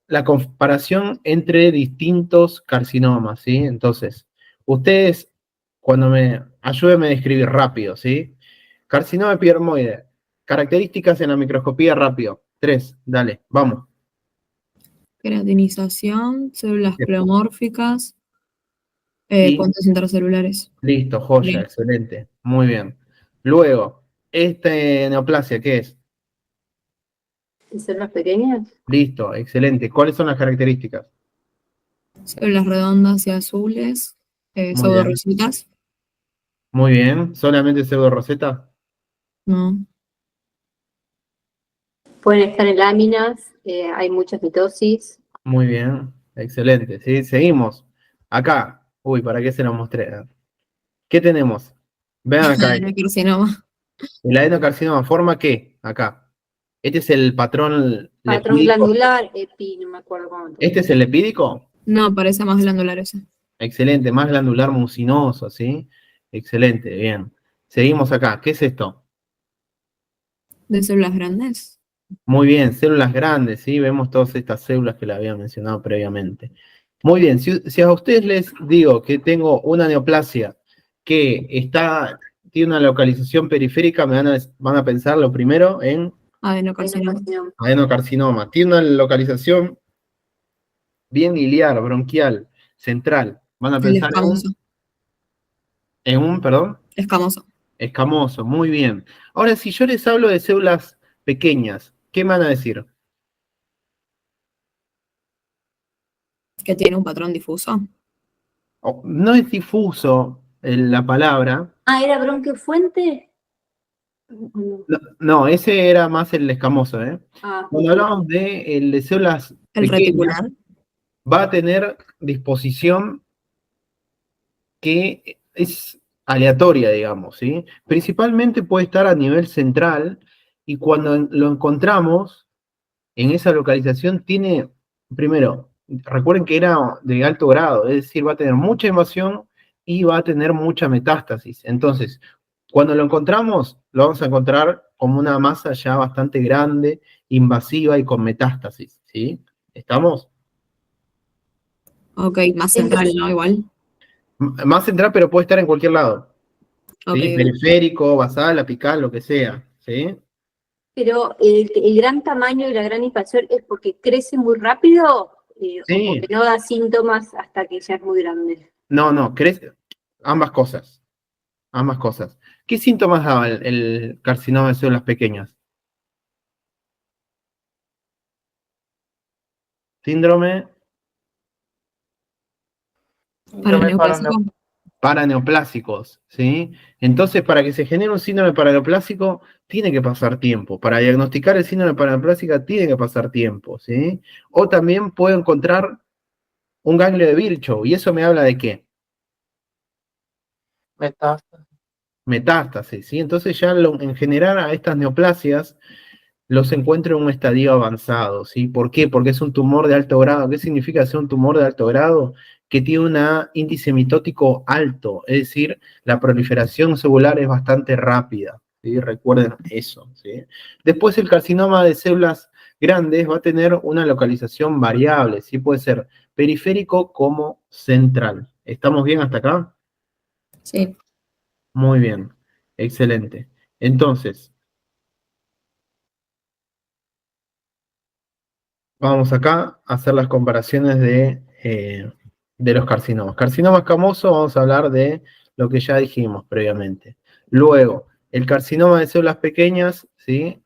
la comparación entre distintos carcinomas, ¿sí? Entonces, ustedes, ayúdenme a describir rápido, ¿sí? Carcinoma epidermoide, características en la microscopía rápido. 3, dale, vamos. Queratinización, células pleomórficas, Y puentes intercelulares. listo, joya, Bien. excelente, muy bien. Luego, neoplasia, ¿qué es? células pequeñas. Listo, excelente. ¿Cuáles son las características? Células redondas y azules, Muy bien, pseudorositas, muy bien. ¿Solamente pseudoroseta? ¿no? Pueden estar en láminas, hay muchas mitosis. Muy bien, excelente. ¿Sí? Seguimos. Acá, uy, ¿para qué se lo mostré? ¿Qué tenemos? Vean acá, Adenocarcinoma. el adenocarcinoma, ¿forma qué? Acá. Este es el patrón Patrón lepídico. glandular, no me acuerdo cómo. ¿Este es el lepídico? No, parece más glandular ese. Excelente, más glandular mucinoso, ¿sí? Excelente, bien. Seguimos acá. ¿Qué es esto? De células grandes. Muy bien, células grandes, ¿sí? Vemos todas estas células que le había mencionado previamente. Muy bien, si a ustedes les digo que tengo una neoplasia que tiene una localización periférica, van a pensar lo primero en Adenocarcinoma. adenocarcinoma. Tiene una localización bien iliar, bronquial, central. Van a El pensar escamoso. perdón, Escamoso. escamoso, muy bien. Ahora, si yo les hablo de células pequeñas, ¿qué me van a decir? Que tiene un patrón difuso. No es difuso la palabra. Ah, ¿era bronquiofuente? No, ese era más el escamoso, ¿eh? Ah, Cuando hablamos de el de células El pequeñas, reticular. va a tener disposición que es aleatoria, digamos, ¿sí? Principalmente puede estar a nivel central, y cuando lo encontramos en esa localización primero, recuerden que era de alto grado, es decir, va a tener mucha invasión y va a tener mucha metástasis. Entonces, cuando lo encontramos, lo vamos a encontrar como una masa ya bastante grande, invasiva y con metástasis, ¿sí? ¿Estamos? Ok, más central, ¿no? Igual. Más central, pero puede estar en cualquier lado, Ok, ¿sí? ok. Periférico, basal, apical, lo que sea, ¿sí? pero el gran tamaño y la gran invasión es porque crece muy rápido o Sí, porque no da síntomas hasta que ya es muy grande. no, crece, ambas cosas, ambas cosas. ¿Qué síntomas daba el carcinoma de células pequeñas? Síndrome Paraneoplásico. paraneoplásicos, ¿sí? Entonces, para que se genere un síndrome paraneoplásico, tiene que pasar tiempo. Para diagnosticar el síndrome paraneoplásico, tiene que pasar tiempo, ¿sí? O también puedo encontrar un ganglio de Virchow, ¿y eso me habla de qué? Metástasis, ¿sí? Entonces ya en general a estas neoplasias los encuentro en un estadio avanzado, ¿sí? ¿Por qué? Porque es un tumor de alto grado. ¿Qué significa ser un tumor de alto grado? Que tiene un índice mitótico alto, es decir, la proliferación celular es bastante rápida, ¿sí? Recuerden eso, ¿sí? Después el carcinoma de células grandes va a tener una localización variable, ¿sí? Puede ser periférico como central. ¿Estamos bien hasta acá? Sí. Muy bien, excelente. Entonces, vamos acá a hacer las comparaciones de los carcinomas. Carcinoma escamoso, vamos a hablar de lo que ya dijimos previamente. Luego, el carcinoma de células pequeñas, ¿sí?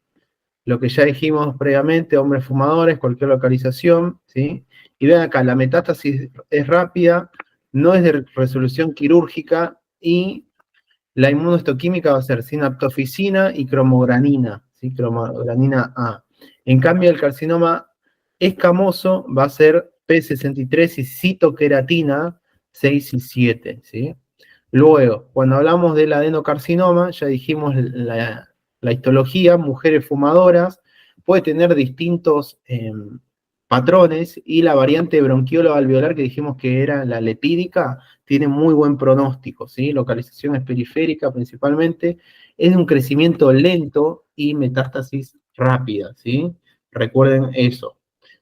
Lo que ya dijimos previamente, hombres fumadores, cualquier localización, ¿sí? Y vean acá, la metástasis es rápida, no es de resolución quirúrgica y la inmunohistoquímica va a ser sinaptofisina y cromogranina, ¿sí? Cromogranina A. En cambio, el carcinoma escamoso va a ser P63 y citoqueratina 6 y 7, ¿sí? Luego, cuando hablamos del adenocarcinoma, ya dijimos la histología, mujeres fumadoras, puede tener distintos patrones y la variante bronquiolo alveolar que dijimos que era la lepídica, tiene muy buen pronóstico, ¿sí? Localización es periférica principalmente, es de un crecimiento lento y metástasis rápida, ¿sí? Recuerden eso.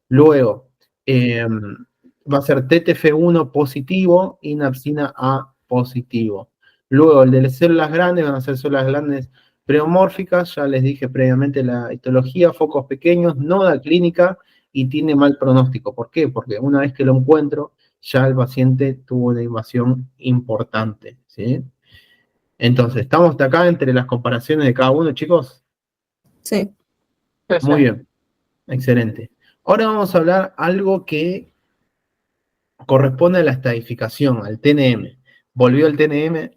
Luego, va a ser TTF1 positivo y napsina A positivo. Luego, el de las células grandes van a ser células grandes preomórficas, ya les dije previamente la histología, focos pequeños, no da clínica y tiene mal pronóstico. ¿Por qué? Porque una vez que lo encuentro, ya el paciente tuvo una invasión importante, ¿sí? Entonces, ¿estamos hasta acá entre las comparaciones de cada uno, chicos? Sí. Muy bien, excelente. Ahora vamos a hablar algo que corresponde a la estadificación, al TNM. Volvió el TNM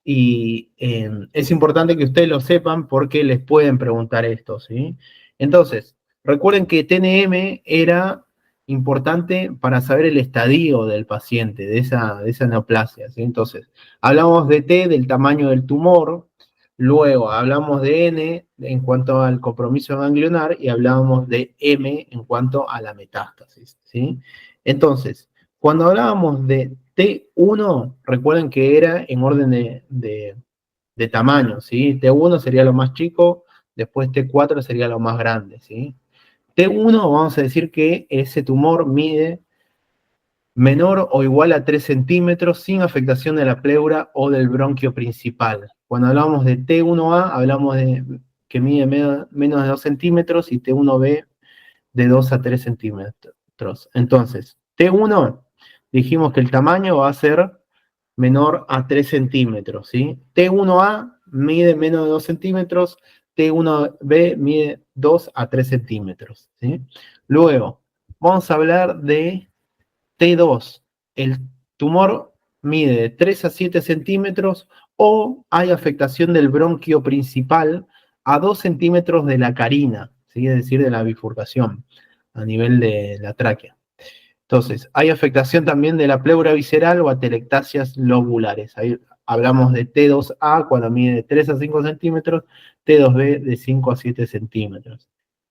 y es importante que ustedes lo sepan porque les pueden preguntar esto, ¿sí? Entonces, recuerden que TNM era importante para saber el estadio del paciente, de esa neoplasia, ¿sí? Entonces, hablamos de T, del tamaño del tumor, luego hablamos de N en cuanto al compromiso ganglionar y hablamos de M en cuanto a la metástasis, ¿sí? Entonces, cuando hablábamos de T1, recuerden que era en orden de tamaño, ¿sí? T1 sería lo más chico, después T4 sería lo más grande, ¿sí? T1 vamos a decir que ese tumor mide menor o igual a 3 centímetros sin afectación de la pleura o del bronquio principal. Cuando hablamos de T1A, hablamos de que mide menos de 2 centímetros y T1B de 2 a 3 centímetros. Entonces, T1, dijimos que el tamaño va a ser menor a 3 centímetros, ¿sí? T1A mide menos de 2 centímetros, T1B mide 2 a 3 centímetros, ¿sí? Luego, vamos a hablar de T2. El tumor mide de 3 a 7 centímetros o hay afectación del bronquio principal a 2 centímetros de la carina, ¿sí? Es decir, de la bifurcación a nivel de la tráquea. Entonces, hay afectación también de la pleura visceral o atelectasias lobulares. Ahí hablamos de T2A cuando mide de 3 a 5 centímetros, T2B de 5 a 7 centímetros.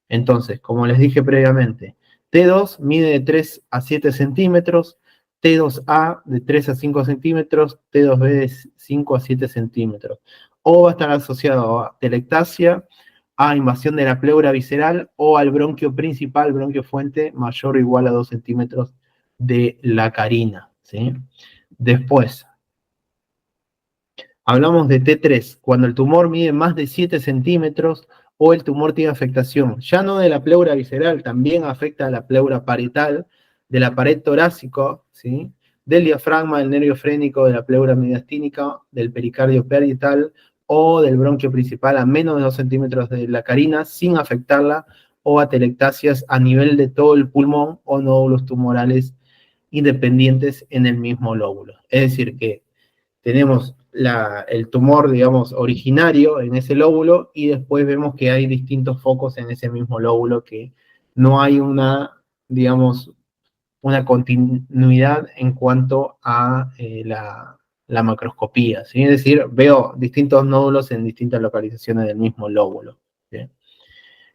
Entonces, como les dije previamente, T2 mide de 3 a 7 centímetros, T2A de 3 a 5 centímetros, T2B de 5 a 7 centímetros. O va a estar asociado a telectasia, a invasión de la pleura visceral o al bronquio principal, bronquio fuente, mayor o igual a 2 centímetros de la carina, ¿sí? Después, hablamos de T3, cuando el tumor mide más de 7 centímetros o el tumor tiene afectación, ya no de la pleura visceral, también afecta a la pleura parietal, de la pared torácica, ¿sí? Del diafragma, del nervio frénico, de la pleura mediastínica, del pericardio parietal o del bronquio principal a menos de 2 centímetros de la carina sin afectarla o atelectasias a nivel de todo el pulmón o nódulos tumorales independientes en el mismo lóbulo. Es decir, que tenemos el tumor, digamos, originario en ese lóbulo y después vemos que hay distintos focos en ese mismo lóbulo que no hay una, digamos, una continuidad en cuanto a la macroscopía, ¿sí? Es decir, veo distintos nódulos en distintas localizaciones del mismo lóbulo, ¿sí?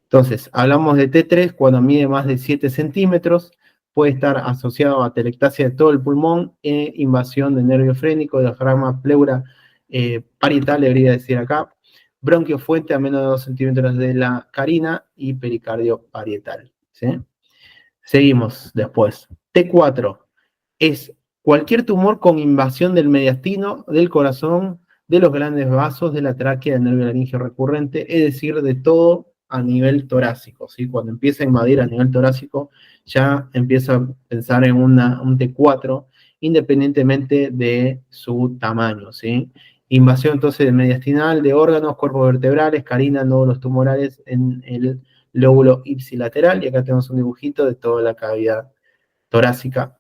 Entonces, hablamos de T3 cuando mide más de 7 centímetros, puede estar asociado a telectasia de todo el pulmón e invasión de nervio frénico, diafragma, pleura parietal, debería decir acá, bronquio fuente a menos de 2 centímetros de la carina y pericardio parietal, ¿sí? Seguimos después. T4 es cualquier tumor con invasión del mediastino, del corazón, de los grandes vasos, de la tráquea, del nervio laríngeo recurrente, es decir, de todo a nivel torácico, ¿sí? Cuando empieza a invadir a nivel torácico, ya empieza a pensar en un T4, independientemente de su tamaño, ¿sí? Invasión entonces mediastinal de órganos, cuerpos vertebrales, carina, nódulos tumorales en el lóbulo ipsilateral, y acá tenemos un dibujito de toda la cavidad torácica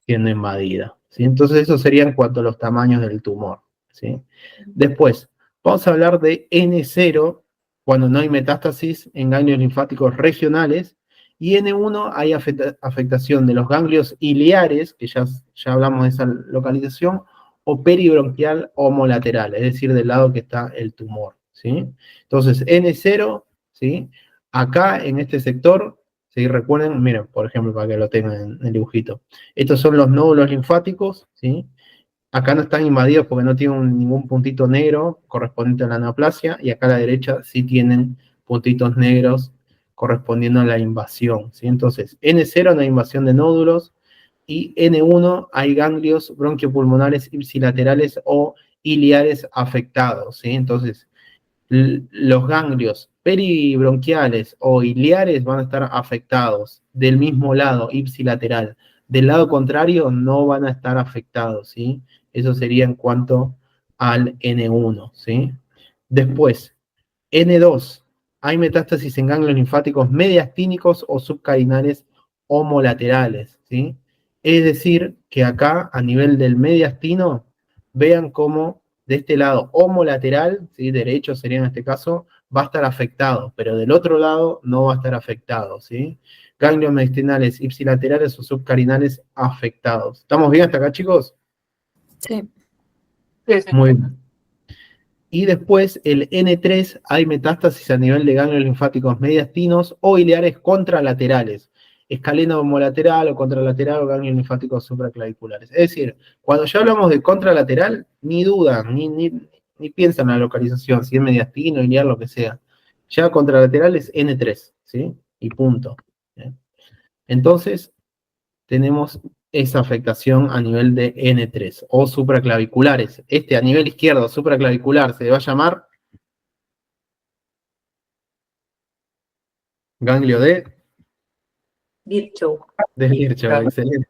siendo invadida, ¿sí? Entonces eso sería en cuanto a los tamaños del tumor, ¿sí? Después, vamos a hablar de N0, cuando no hay metástasis en ganglios linfáticos regionales, y N1 hay afectación de los ganglios iliares, que ya hablamos de esa localización, o peribronquial homolateral, es decir, del lado que está el tumor, ¿sí? Entonces, N0, ¿sí? Acá en este sector, ¿sí? Recuerden, miren, por ejemplo, para que lo tengan en el dibujito, estos son los nódulos linfáticos, ¿sí? Acá no están invadidos porque no tienen ningún puntito negro correspondiente a la neoplasia, y acá a la derecha sí tienen puntitos negros correspondiendo a la invasión, ¿sí? Entonces, N0 no hay invasión de nódulos, y N1 hay ganglios bronquiopulmonares ipsilaterales o iliares afectados, ¿sí? Entonces, los ganglios peribronquiales o iliares van a estar afectados del mismo lado, ipsilateral. Del lado contrario no van a estar afectados, ¿sí? Eso sería en cuanto al N1, ¿sí? Después, N2, hay metástasis en ganglios linfáticos mediastínicos o subcarinales homolaterales, ¿sí? Es decir, que acá, a nivel del mediastino, vean cómo de este lado homolateral, ¿sí? Derecho sería en este caso, va a estar afectado, pero del otro lado no va a estar afectado, ¿sí? Ganglios mediastinales, ipsilaterales o subcarinales afectados. ¿Estamos bien hasta acá, chicos? Sí. Sí, sí. Muy bien. Y después el N3 hay metástasis a nivel de ganglios linfáticos mediastinos o iliares contralaterales, escaleno homolateral o contralateral o ganglios linfáticos supraclaviculares. Es decir, cuando ya hablamos de contralateral, ni dudan, ni piensan en la localización, si es mediastino, iliar, lo que sea. Ya contralateral es N3, ¿sí? Y punto. ¿Sí? Entonces, tenemos esa afectación a nivel de N3 o supraclaviculares. Este a nivel izquierdo, supraclavicular, se va a llamar ganglio de Virchow. Virchow, excelente.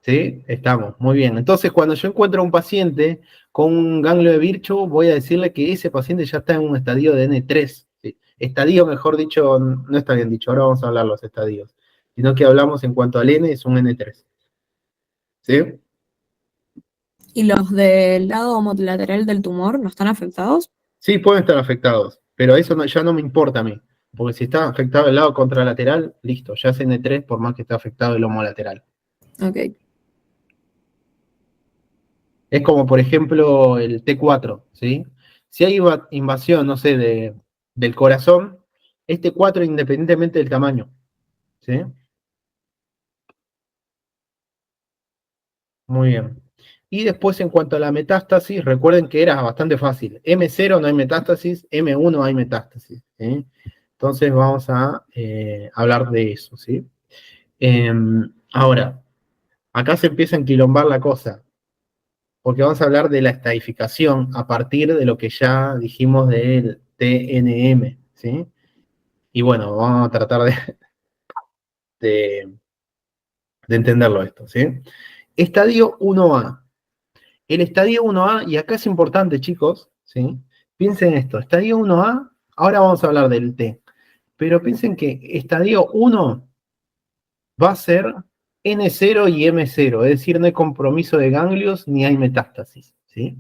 ¿Sí? Estamos, muy bien. Entonces, cuando yo encuentro a un paciente con un ganglio de Virchow, voy a decirle que ese paciente ya está en un estadio de N3. ¿Sí? Estadio, mejor dicho, no está bien dicho, ahora vamos a hablar los estadios, sino que hablamos en cuanto al N, es un N3. ¿Sí? ¿Y los del lado homolateral del tumor no están afectados? Sí, pueden estar afectados, pero eso ya no me importa a mí, porque si está afectado el lado contralateral, listo, ya es N3 por más que esté afectado el homolateral. Ok. Es como, por ejemplo, el T4, ¿sí? Si hay invasión, no sé, del corazón, es T4 independientemente del tamaño, ¿sí? Muy bien. Y después, en cuanto a la metástasis, recuerden que era bastante fácil. M0 no hay metástasis, M1 hay metástasis, ¿sí? Entonces vamos a hablar de eso, ¿sí? Ahora, acá se empieza a enquilombar la cosa, porque vamos a hablar de la estadificación a partir de lo que ya dijimos del TNM, ¿sí? Y bueno, vamos a tratar de entenderlo esto, ¿sí? Estadio 1A. El estadio 1A, y acá es importante, chicos, ¿sí? Piensen esto, estadio 1A, ahora vamos a hablar del T, pero piensen que estadio 1 va a ser N0 y M0, es decir, no hay compromiso de ganglios ni hay metástasis, ¿sí?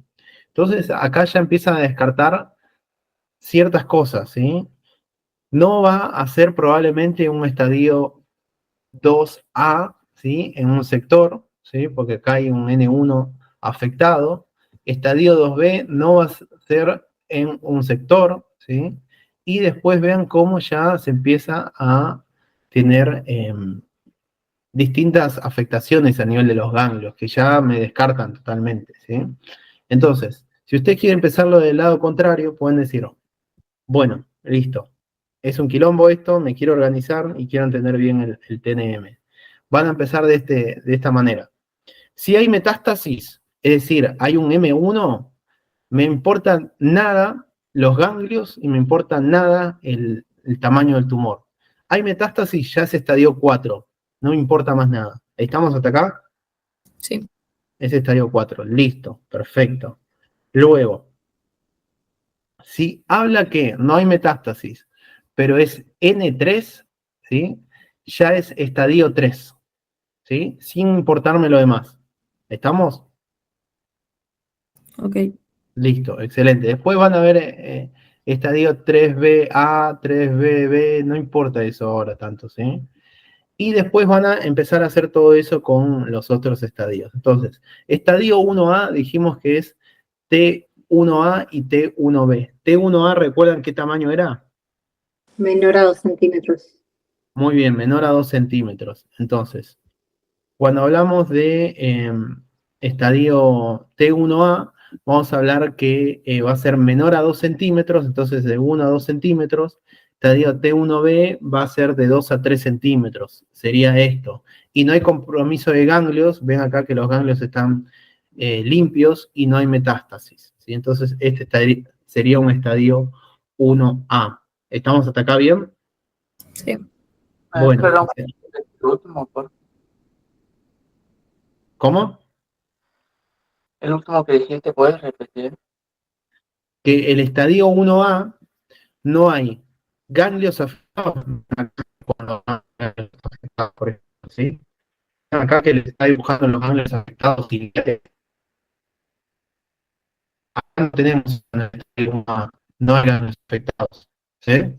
Entonces, acá ya empiezan a descartar ciertas cosas, ¿sí? No va a ser probablemente un estadio 2A, ¿sí? En un sector, ¿sí? Porque acá hay un N1 afectado, estadio 2B no va a ser en un sector, ¿sí? Y después vean cómo ya se empieza a tener distintas afectaciones a nivel de los ganglios, que ya me descartan totalmente, ¿sí? Entonces, si ustedes quieren empezarlo del lado contrario, pueden decir, bueno, listo, es un quilombo esto, me quiero organizar y quiero entender bien el TNM. Van a empezar de esta manera. Si hay metástasis, es decir, hay un M1, me importan nada los ganglios y me importa nada el tamaño del tumor. Hay metástasis, ya es estadio 4, no me importa más nada. ¿Estamos hasta acá? Sí. Es estadio 4, listo, perfecto. Luego, si habla que no hay metástasis, pero es N3, ¿sí? Ya es estadio 3, ¿sí? Sin importarme lo demás. ¿Estamos? Ok. Listo, excelente. Después van a ver estadio 3BA, 3BB, no importa eso ahora tanto, ¿sí? Y después van a empezar a hacer todo eso con los otros estadios. Entonces, estadio 1A dijimos que es T1A y T1B. T1A, ¿recuerdan qué tamaño era? Menor a 2 centímetros. Muy bien, menor a 2 centímetros. Entonces, cuando hablamos de estadio T1A, vamos a hablar que va a ser menor a 2 centímetros, entonces de 1 a 2 centímetros. Estadio T1B va a ser de 2 a 3 centímetros, sería esto. Y no hay compromiso de ganglios, ven acá que los ganglios están limpios y no hay metástasis, ¿sí? Entonces este sería un estadio 1A. ¿Estamos hasta acá bien? Sí. Bueno, Perdón, el último, ¿cómo? el último que dijiste, ¿puedes repetir? Que el estadio 1A no hay ganglios afectados, por ejemplo, ¿sí? Acá que les está dibujando los ganglios afectados y acá no tenemos en el estadio 1A, no hay ganglios afectados, ¿sí?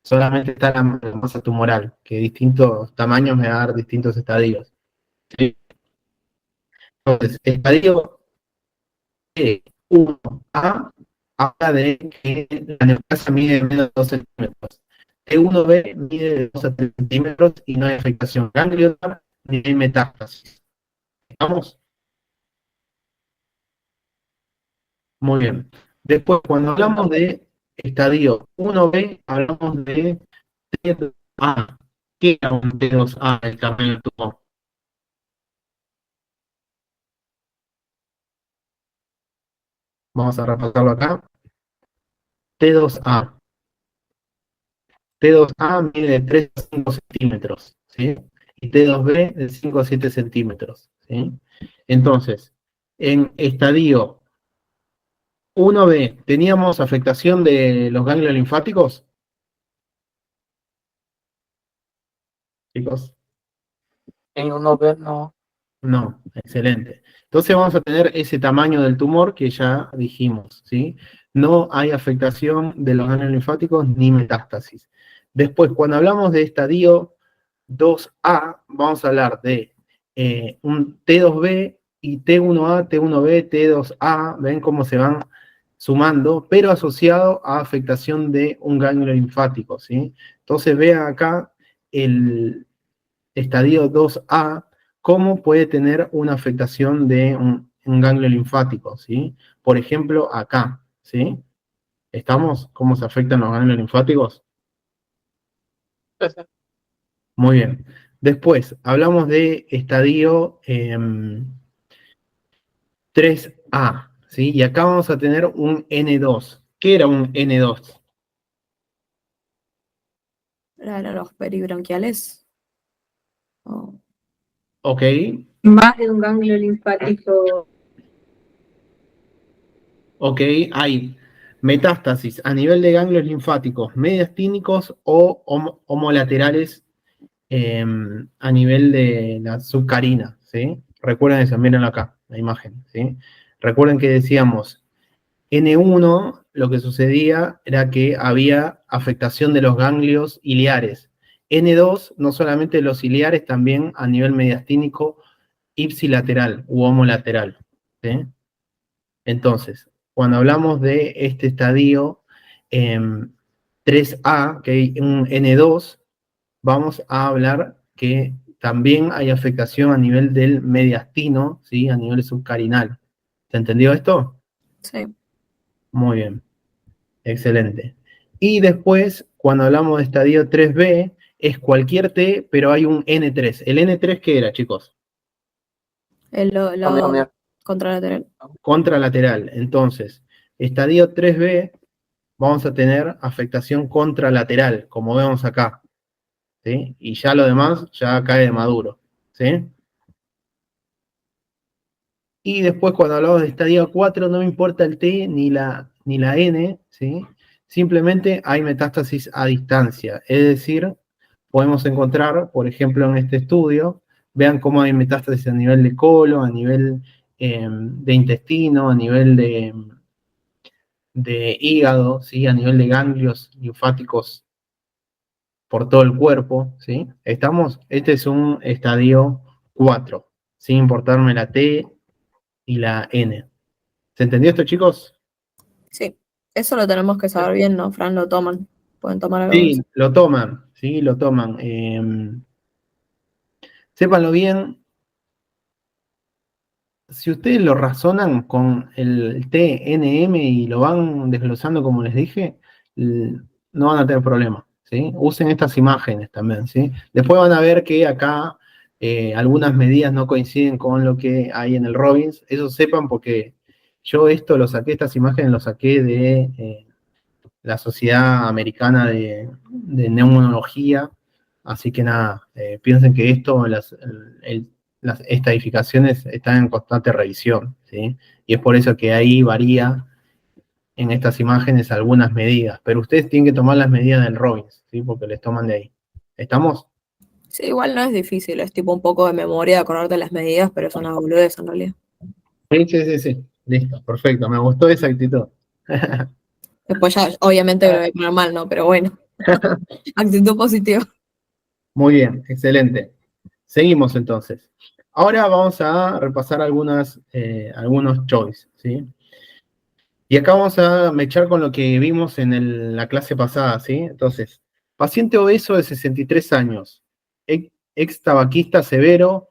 Solamente está la masa tumoral, que distintos tamaños me va a dar distintos estadios, ¿sí? Entonces, estadio 1A habla de que la neoplasia mide menos de 2 centímetros. T1B mide de 2 a 3 centímetros y no hay afectación ganglionar ni hay metástasis. ¿Estamos? Muy bien. Después, cuando hablamos de estadio 1B, hablamos de T2A. ¿Qué era un T2A, el tamaño del tumor? Vamos a repasarlo acá. T2A. T2A mide de 3 a 5 centímetros, ¿sí? Y T2B de 5 a 7 centímetros, ¿sí? Entonces, en estadio 1B, ¿teníamos afectación de los ganglios linfáticos? Chicos, En uno B no. no, excelente. Entonces vamos a tener ese tamaño del tumor que ya dijimos, ¿sí? No hay afectación de los ganglios linfáticos ni metástasis. Después, cuando hablamos de estadio 2A, vamos a hablar de un T2B y T1A, T1B, T2A, ven cómo se van sumando, pero asociado a afectación de un ganglio linfático, ¿sí? Entonces vean acá el estadio 2A, cómo puede tener una afectación de un ganglio linfático, ¿sí? Por ejemplo, acá, ¿sí? ¿Estamos? ¿Cómo se afectan los ganglios linfáticos? Muy bien. Después, hablamos de estadio 3A, ¿sí? Y acá vamos a tener un N2. ¿Qué era un N2? ¿Eran los peribronquiales? Oh. Ok, Más de un ganglio linfático. ok, hay metástasis a nivel de ganglios linfáticos mediastínicos o homolaterales a nivel de la subcarina, ¿sí? Recuerden eso, mírenlo acá, la imagen, ¿sí? Recuerden que decíamos, N1, lo que sucedía era que había afectación de los ganglios iliares. N2, no solamente los iliares, también a nivel mediastínico ipsilateral u homolateral, ¿sí? Entonces, cuando hablamos de este estadio 3A, que hay un N2, vamos a hablar que también hay afectación a nivel del mediastino, ¿sí? A nivel subcarinal. ¿Se entendió esto? Sí. Muy bien, excelente. Y después, cuando hablamos de estadio 3B, es cualquier T, pero hay un N3. ¿El N3 qué era, chicos? El También. contralateral. Contralateral. Entonces, estadio 3B, vamos a tener afectación contralateral, como vemos acá, ¿sí? Y ya lo demás ya cae de maduro, ¿sí? Y después cuando hablamos de estadio 4 no me importa el T ni la N, ¿sí? Simplemente hay metástasis a distancia, es decir, podemos encontrar, por ejemplo, en este estudio, vean cómo hay metástasis a nivel de colon, a nivel de intestino, a nivel de hígado, ¿sí? A nivel de ganglios linfáticos por todo el cuerpo, ¿sí? ¿Estamos? Este es un estadio 4, sin importarme la T y la N. ¿Se entendió esto, chicos? Sí. Eso lo tenemos que saber bien, ¿no, Fran? Lo toman. Pueden tomar algo de Sí, eso. lo toman, sí, lo toman. Sépanlo bien, si ustedes lo razonan con el TNM y lo van desglosando como les dije, no van a tener problema, ¿sí? Usen estas imágenes también, ¿sí? Después van a ver que acá algunas medidas no coinciden con lo que hay en el Robbins. Eso sepan porque yo esto lo saqué, estas imágenes lo saqué de la Sociedad Americana de Neumonología. Así que nada, piensen que esto, las estadificaciones están en constante revisión, ¿sí? Y es por eso que ahí varía en estas imágenes algunas medidas, pero ustedes tienen que tomar las medidas del Robbins, ¿sí? Porque les toman de ahí. ¿Estamos? Sí, igual no es difícil, es tipo un poco de memoria, acordarte las medidas, pero es una boludez en realidad. Sí, sí, sí, sí. Listo, perfecto. Me gustó esa actitud. Después ya, obviamente, lo voy a poner mal, ¿no? Pero bueno, actitud positiva. Muy bien, excelente. Seguimos entonces. Ahora vamos a repasar algunos choice, ¿sí? Y acá vamos a mechar con lo que vimos en la clase pasada, ¿sí? Entonces, paciente obeso de 63 años, ex tabaquista severo,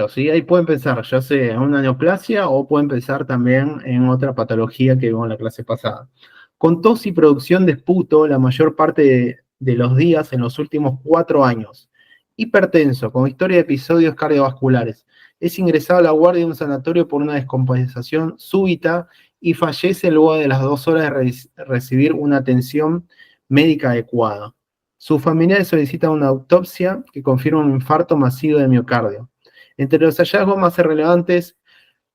¿sí? Ahí pueden pensar ya sea en una neoplasia o pueden pensar también en otra patología que vimos en la clase pasada. Con tos y producción de esputo la mayor parte de los días en los últimos 4 años. Hipertenso, con historia de episodios cardiovasculares. Es ingresado a la guardia de un sanatorio por una descompensación súbita y fallece luego de las 2 horas de recibir una atención médica adecuada. Sus familiares solicitan una autopsia que confirma un infarto masivo de miocardio. Entre los hallazgos más relevantes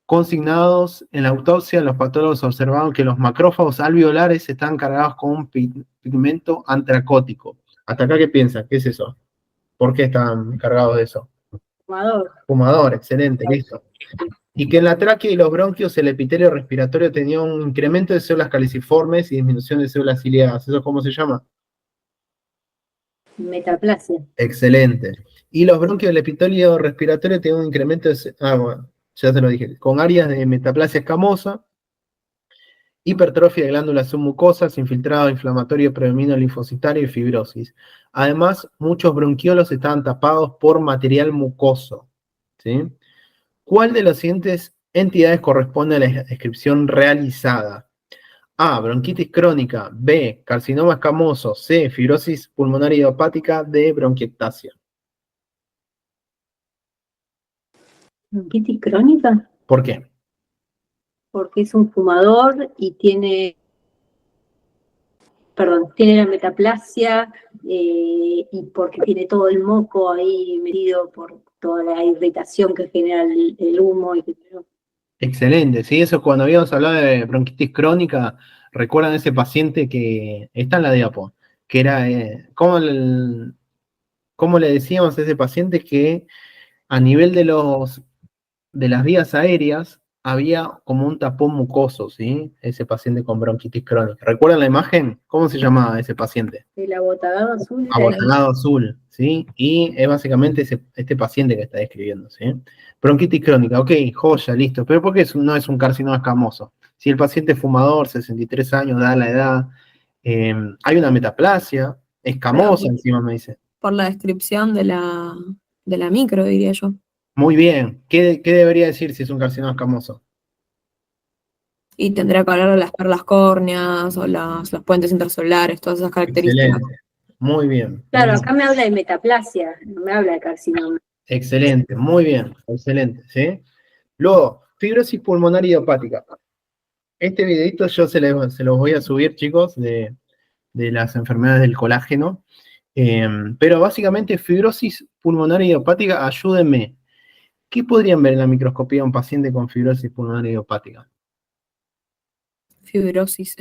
consignados en la autopsia, los patólogos observaron que los macrófagos alveolares están cargados con un pigmento antracótico. ¿Hasta acá qué piensan? ¿Qué es eso? ¿Por qué están cargados de eso? Fumador. Fumador, excelente, listo. Y que en la tráquea y los bronquios el epitelio respiratorio tenía un incremento de células caliciformes y disminución de células ciliadas. ¿Eso cómo se llama? Metaplasia. Excelente. Y los bronquios del epitelio respiratorio tienen un incremento de... bueno, ya se lo dije. Con áreas de metaplasia escamosa, hipertrofia de glándulas submucosas, infiltrado inflamatorio predomino linfocitario y fibrosis. Además, muchos bronquiolos estaban tapados por material mucoso, ¿sí? ¿Cuál de las siguientes entidades corresponde a la descripción realizada? A, bronquitis crónica. B, carcinoma escamoso. C, fibrosis pulmonar idiopática. D, bronquiectasia. ¿Bronquitis crónica? ¿Por qué? Porque es un fumador y tiene la metaplasia y porque tiene todo el moco ahí metido por toda la irritación que genera el humo. Excelente, sí, eso cuando habíamos hablado de bronquitis crónica, recuerdan ese paciente que está en la diapo, que era, ¿cómo le decíamos a ese paciente que a nivel de las vías aéreas había como un tapón mucoso, ¿sí? Ese paciente con bronquitis crónica. ¿Recuerdan la imagen? ¿Cómo se llamaba ese paciente? El abotagado azul. Abotanado azul, ¿sí? Y es básicamente este paciente que está describiendo, ¿sí? Bronquitis crónica, ok, joya, listo. Pero ¿por qué no es un carcinoma escamoso? Si el paciente es fumador, 63 años, da la edad, hay una metaplasia, escamosa Pero- encima me dice. Por la descripción de la micro, diría yo. Muy bien, ¿qué debería decir si es un carcinoma escamoso? Y tendría que hablar de las perlas córneas o los puentes intercelulares, todas esas características. Excelente, muy bien. Claro, Muy acá me habla de metaplasia, no me habla de carcinoma. excelente, muy bien, excelente, ¿sí? Luego, fibrosis pulmonar idiopática. Este videito yo se los voy a subir, chicos, de las enfermedades del colágeno. Pero básicamente, fibrosis pulmonar idiopática, ayúdenme. ¿Qué podrían ver en la microscopía de un paciente con fibrosis pulmonar idiopática? Fibrosis.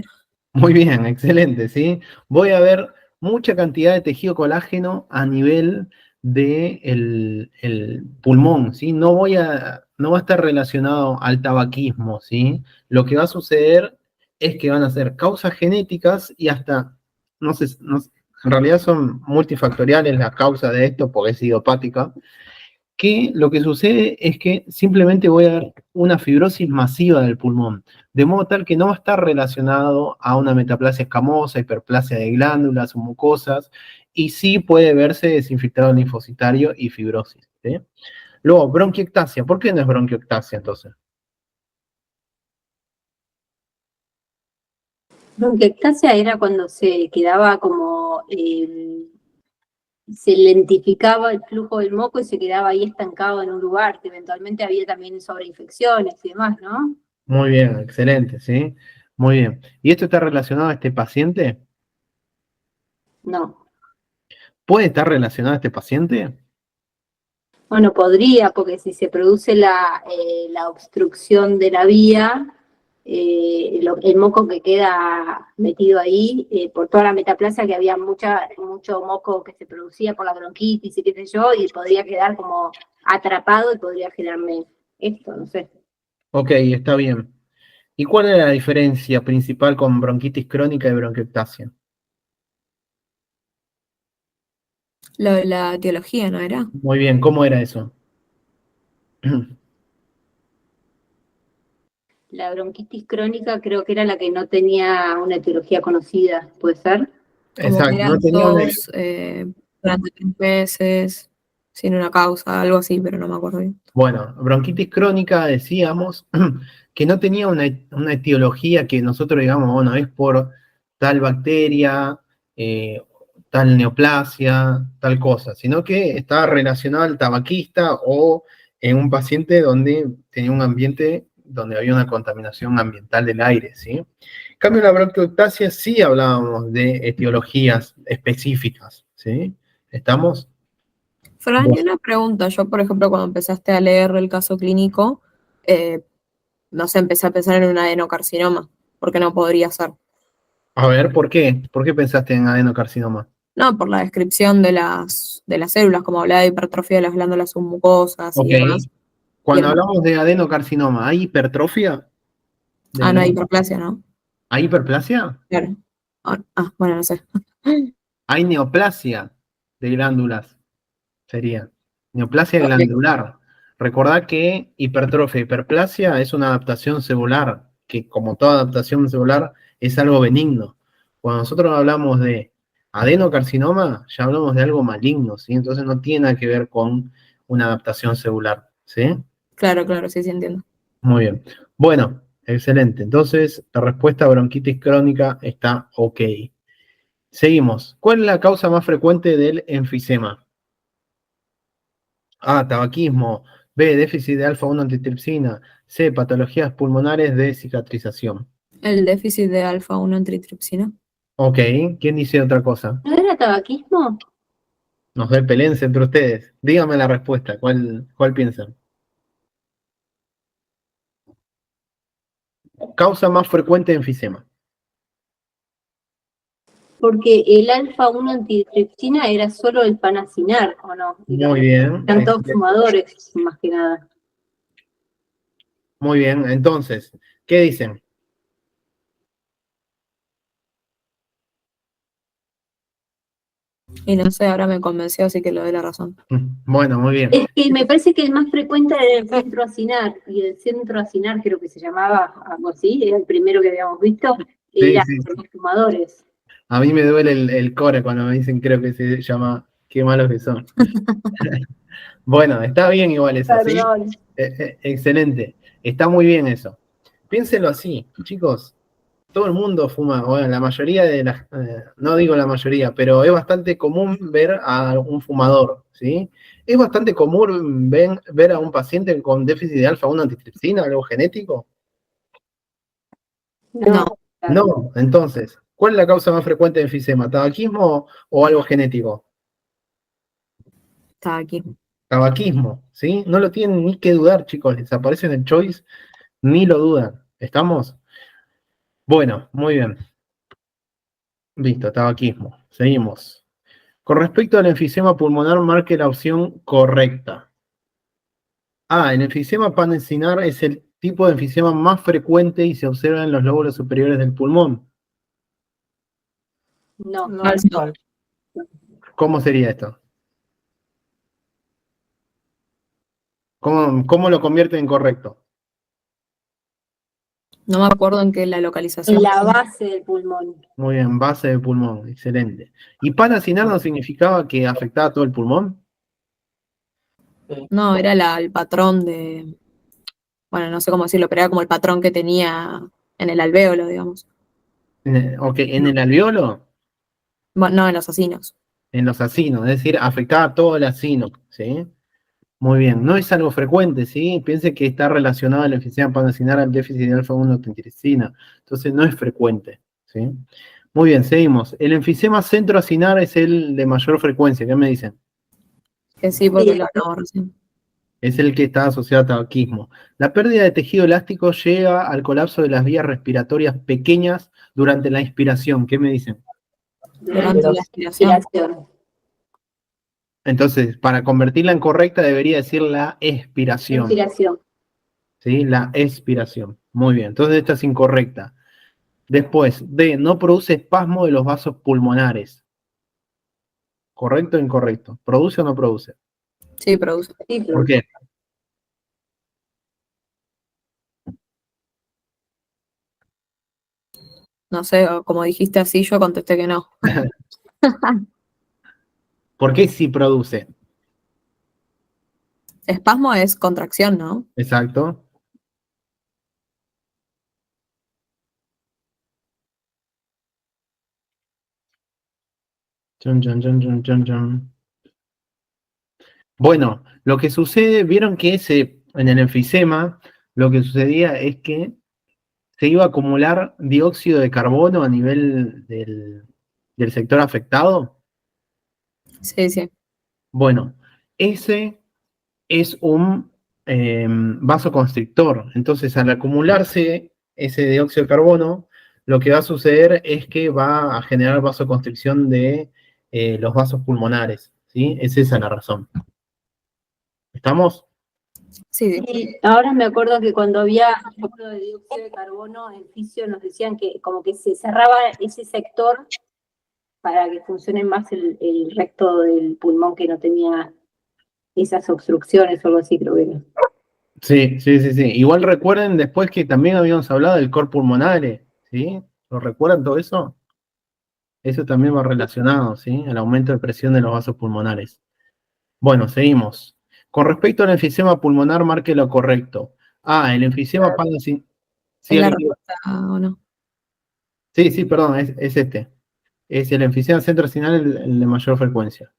Muy bien, excelente, ¿sí? Voy a ver mucha cantidad de tejido colágeno a nivel del el pulmón, ¿sí? No va a estar relacionado al tabaquismo, ¿sí? Lo que va a suceder es que van a ser causas genéticas y hasta, en realidad son multifactoriales las causas de esto porque es idiopática, que lo que sucede es que simplemente voy a ver una fibrosis masiva del pulmón, de modo tal que no va a estar relacionado a una metaplasia escamosa, hiperplasia de glándulas o mucosas, y sí puede verse desinfiltrado linfocitario y fibrosis, ¿sí? Luego, bronquiectasia. ¿Por qué no es bronquiectasia entonces? Bronquiectasia era cuando se quedaba como, se lentificaba el flujo del moco y se quedaba ahí estancado en un lugar, que eventualmente había también sobreinfecciones y demás, ¿no? Muy bien, excelente, ¿sí? Muy bien. ¿Y esto está relacionado a este paciente? No. ¿Puede estar relacionado a este paciente? Bueno, podría, porque si se produce la obstrucción de la vía, el moco que queda metido ahí, por toda la metaplasia que había mucho moco que se producía por la bronquitis y qué sé yo, y podría quedar como atrapado y podría generarme esto, no sé. Ok, está bien. ¿Y cuál es la diferencia principal con bronquitis crónica y bronquiectasia? Lo de la etiología, ¿no era? Muy bien, ¿cómo era eso? La bronquitis crónica creo que era la que no tenía una etiología conocida, ¿puede ser? Como que Exacto, era no tenía una... tos durante 3 meses, sin una causa, algo así, pero no me acuerdo bien. Bueno, bronquitis crónica decíamos que no tenía una etiología que nosotros digamos, bueno, es por tal bacteria, tal neoplasia, tal cosa, sino que estaba relacionado al tabaquista o en un paciente donde tenía un ambiente donde había una contaminación ambiental del aire, ¿sí? En cambio, la bronquiectasia sí hablábamos de etiologías específicas, ¿sí? ¿Estamos? Fran, y Bueno, una pregunta. Yo, por ejemplo, cuando empezaste a leer el caso clínico, eh, no sé, empecé a pensar en un adenocarcinoma, porque no podría ser. a ver, ¿por qué? ¿Por qué pensaste en adenocarcinoma? No, por la descripción de las células, como hablaba de hipertrofia de las glándulas submucosas y Ok. demás. Y Cuando el, hablamos de adenocarcinoma, ¿hay hipertrofia de no hay glándulas? hiperplasia, ¿no? ¿Hay hiperplasia? Claro. Bueno, no sé. Hay neoplasia de glándulas, sería. Neoplasia glandular. Recordad que hipertrofia, hiperplasia es una adaptación celular, que como toda adaptación celular es algo benigno. Cuando nosotros hablamos de adenocarcinoma, ya hablamos de algo maligno, ¿sí? Entonces no tiene nada que ver con una adaptación celular, ¿sí? Claro, claro, sí, sí entiendo. Muy bien. Bueno, excelente. Entonces, la respuesta a bronquitis crónica está ok. Seguimos. ¿Cuál es la causa más frecuente del enfisema? A, tabaquismo. B, déficit de alfa-1 antitripsina. C, patologías pulmonares de cicatrización. El déficit de alfa-1 antitripsina. Ok, ¿quién dice otra cosa? ¿No era tabaquismo? Nos ve pelense entre ustedes. Dígame la respuesta. ¿Cuál piensan? Causa más frecuente de enfisema. Porque el alfa-1 antitripsina era solo el panacinar, ¿o no? Muy bien. Eran todos Excelente. fumadores, más que nada. Muy bien, entonces, ¿qué dicen? Y no sé, ahora me convenció, así que le doy la razón. Bueno, muy bien. Es que me parece que el más frecuente era el centro acinar, y el centro acinar creo que se llamaba algo así, era el primero que habíamos visto, Sí, era sí. los fumadores. A mí me duele el core cuando me dicen, creo que se llama, qué malos que son. Bueno, está bien igual eso, ¿sí? Perdón. Excelente. Está muy bien eso. Piénsenlo así, chicos. Todo el mundo fuma, bueno, la mayoría de las, no digo la mayoría, pero es bastante común ver a un fumador, ¿sí? Es bastante común ver a un paciente con déficit de alfa-1 antitripsina, algo genético. No, No, entonces, ¿cuál es la causa más frecuente de enfisema? ¿Tabaquismo o algo genético? está aquí. Tabaquismo, ¿sí? No lo tienen ni que dudar, chicos, les aparece en el choice, ni lo dudan. ¿Estamos? Bueno, muy bien. Listo, tabaquismo. Seguimos. Con respecto al enfisema pulmonar, marque la opción correcta. El enfisema panencinar es el tipo de enfisema más frecuente y se observa en los lóbulos superiores del pulmón. No. No, Falso. ¿cuál? ¿Cómo sería esto? ¿Cómo lo convierte en correcto? No me acuerdo en qué la localización. En la base del pulmón. Muy bien, base de pulmón, excelente. ¿Y panencinar no significaba que afectaba todo el pulmón? Sí. No, era el patrón de, bueno, no sé cómo decirlo, pero era como el patrón que tenía en el alvéolo, digamos. Ok, ¿en el alveolo? Bueno, no, en los acinos. En los acinos, es decir, afectaba todo el acino, ¿sí? Muy bien, no es algo frecuente, ¿sí? Piense que está relacionado el enfisema panencinar al déficit de alfa-1 antitripsina, entonces no es frecuente, ¿sí? Muy bien, seguimos. El enfisema centroacinar es el de mayor frecuencia, ¿qué me dicen? Que sí, porque Sí. lo hablamos recién. Es el que está asociado a tabaquismo. La pérdida de tejido elástico llega al colapso de las vías respiratorias pequeñas durante la inspiración, ¿qué me dicen? Durante la aspiración. Inspiración. Entonces, para convertirla en correcta debería decir la expiración. Inspiración. ¿Sí? La expiración. Muy bien, entonces esta es incorrecta. Después, D, no produce espasmo de los vasos pulmonares. ¿Correcto o incorrecto? ¿Produce o no produce? Sí, produce. Sí, ¿Por qué? No sé, o como dijiste así, yo contesté que no. ¿Por qué sí produce? Espasmo es contracción, ¿no? Exacto. Chun, chun, chun, chun, chun, chun. Bueno, lo que sucede, vieron que en el enfisema, lo que sucedía es que se iba a acumular dióxido de carbono a nivel del sector afectado. Sí, sí. Bueno, ese es un vasoconstrictor. Entonces, al acumularse ese dióxido de carbono, lo que va a suceder es que va a generar vasoconstricción de los vasos pulmonares. ¿Sí? Es esa la razón. ¿Estamos? Sí, Y ahora me acuerdo que cuando había ejemplo de dióxido de carbono en fisio nos decían que como que se cerraba ese sector para que funcione más el resto del pulmón que no tenía esas obstrucciones o algo así, creo que era. Sí, sí, sí, sí. Igual recuerden después que también habíamos hablado del cor pulmonare, ¿sí? ¿Lo recuerdan todo eso? Eso también va relacionado, ¿sí? Al aumento de presión de los vasos pulmonares. Bueno, seguimos. Con respecto al enfisema pulmonar, marque lo correcto. El enfisema panencinar. es Sí, la alguien- respuesta o no. sí, sí, perdón, es este. Es el enfisema centroacinal el de mayor frecuencia.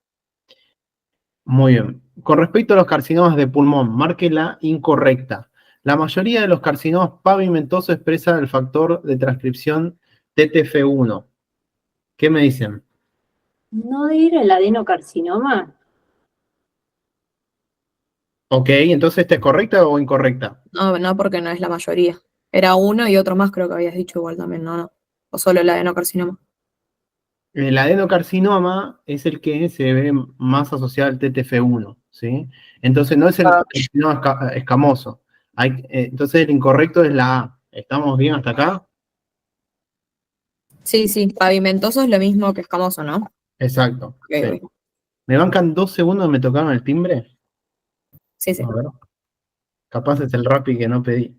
Muy bien. Con respecto a los carcinomas de pulmón, marque la incorrecta. La mayoría de los carcinomas pavimentosos expresan el factor de transcripción TTF1. ¿Qué me dicen? ¿No era el adenocarcinoma? Ok, entonces ¿esta es correcta o incorrecta? No, no, porque no es la mayoría. Era uno y otro más, creo que habías dicho igual también, no, no. O solo el adenocarcinoma. El adenocarcinoma es el que se ve más asociado al TTF1, ¿sí? Entonces no es el carcinoma escamoso. Entonces el incorrecto es la A. ¿Estamos bien hasta acá? Sí, pavimentoso es lo mismo que escamoso, ¿no? Exacto. Ok, Sí. ok. ¿Me bancan 2 segundos? ¿Me tocaron el timbre? Sí. A ver. Capaz es el Rappi que no pedí.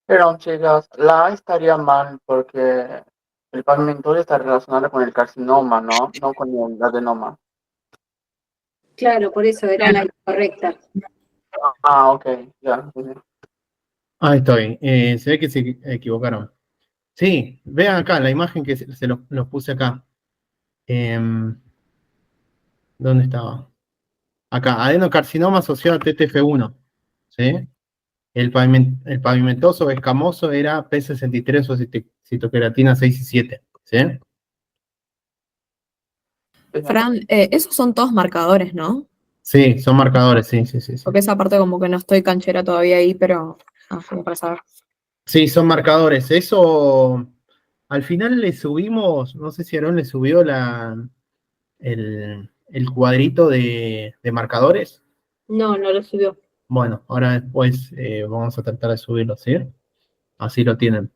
Pero chicas, la A estaría mal porque el pavimentoso está relacionado con el carcinoma, ¿no? No con el adenoma. Claro, por eso era la incorrecta. Ah, ok, ya. Sí, sí. Ahí estoy. Se ve que se equivocaron. Sí, vean acá la imagen que se los puse acá. ¿Dónde estaba? Acá, adenocarcinoma asociado a TTF1. ¿Sí? El pavimentoso escamoso era P63 o citoqueratina 6 y 7. ¿Sí? Fran, esos son todos marcadores, ¿no? Sí, son marcadores, sí. Porque esa parte como que no estoy canchera todavía ahí, pero como para saber. Sí, son marcadores. Eso, al final le subimos, no sé si Aarón le subió el cuadrito de marcadores. No lo subió. Bueno, ahora después vamos a tratar de subirlo, ¿sí? Así lo tienen.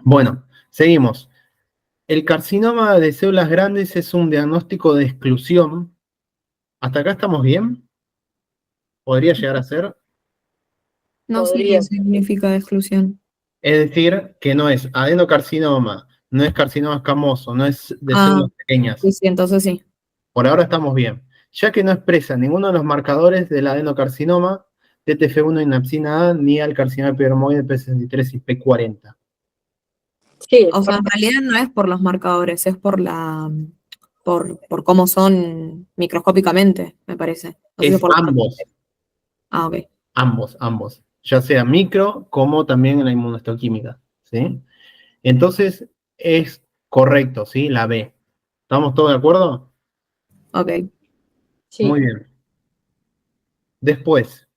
Bueno, seguimos. El carcinoma de células grandes es un diagnóstico de exclusión. ¿Hasta acá estamos bien? ¿Podría llegar a ser? No sé Podría. qué significa exclusión. Es decir, que no es adenocarcinoma, no es carcinoma escamoso, no es de Ah, células pequeñas. sí, entonces sí. Por ahora estamos bien. Ya que no expresa ninguno de los marcadores del adenocarcinoma, TTF1 y napsina A, ni al carcinoma epidermoide P63 y P40. Sí, O sea, en realidad no es por los marcadores, es por cómo son microscópicamente, me parece. No sé si Es por los ambos, ok. ambos. Ya sea micro como también en la inmunohistoquímica, ¿sí? Entonces, es correcto, ¿sí? La B. ¿Estamos todos de acuerdo? Ok. Muy sí. bien. Después,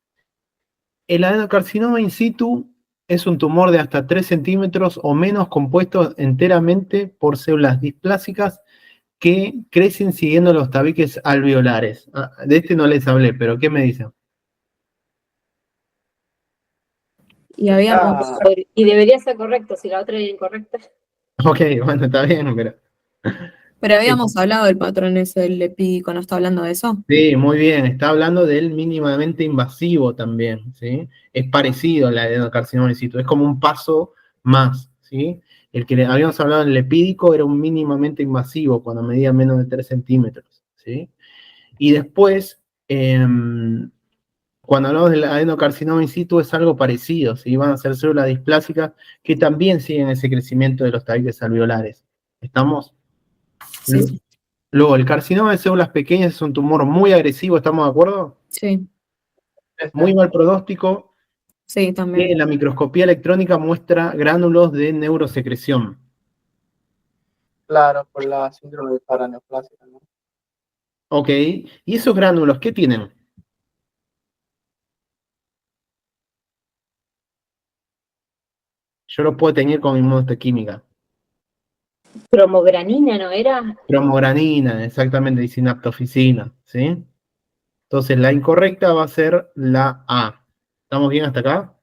el adenocarcinoma in situ es un tumor de hasta 3 centímetros o menos compuesto enteramente por células displásicas que crecen siguiendo los tabiques alveolares. De este no les hablé, pero ¿qué me dicen? Y habíamos, Ah, Y debería ser correcto si la otra era incorrecta. Ok, bueno, está bien, pero... pero habíamos hablado del patrón ese del lepídico, ¿no está hablando de eso? Sí, muy bien, está hablando del mínimamente invasivo también, ¿sí? Es parecido al adenocarcinoma in situ, es como un paso más, ¿sí? El que habíamos hablado en lepídico era un mínimamente invasivo cuando medía menos de 3 centímetros, ¿sí? Y después, cuando hablamos del adenocarcinoma in situ es algo parecido, ¿sí? Van a ser células displásicas que también siguen ese crecimiento de los tabiques alveolares. ¿Estamos? Sí. Luego, el carcinoma de células pequeñas es un tumor muy agresivo, ¿estamos de acuerdo? Sí, Muy mal pronóstico, sí, que también. en la microscopía electrónica muestra gránulos de neurosecreción. claro, por la síndrome de paraneoplásica, ¿no? Ok, ¿y esos gránulos qué tienen? Yo los puedo tener con inmunohistoquímica. Cromogranina, ¿no era? Cromogranina, exactamente, y sinaptofisina, ¿sí? Entonces la incorrecta va a ser la A. ¿Estamos bien hasta acá?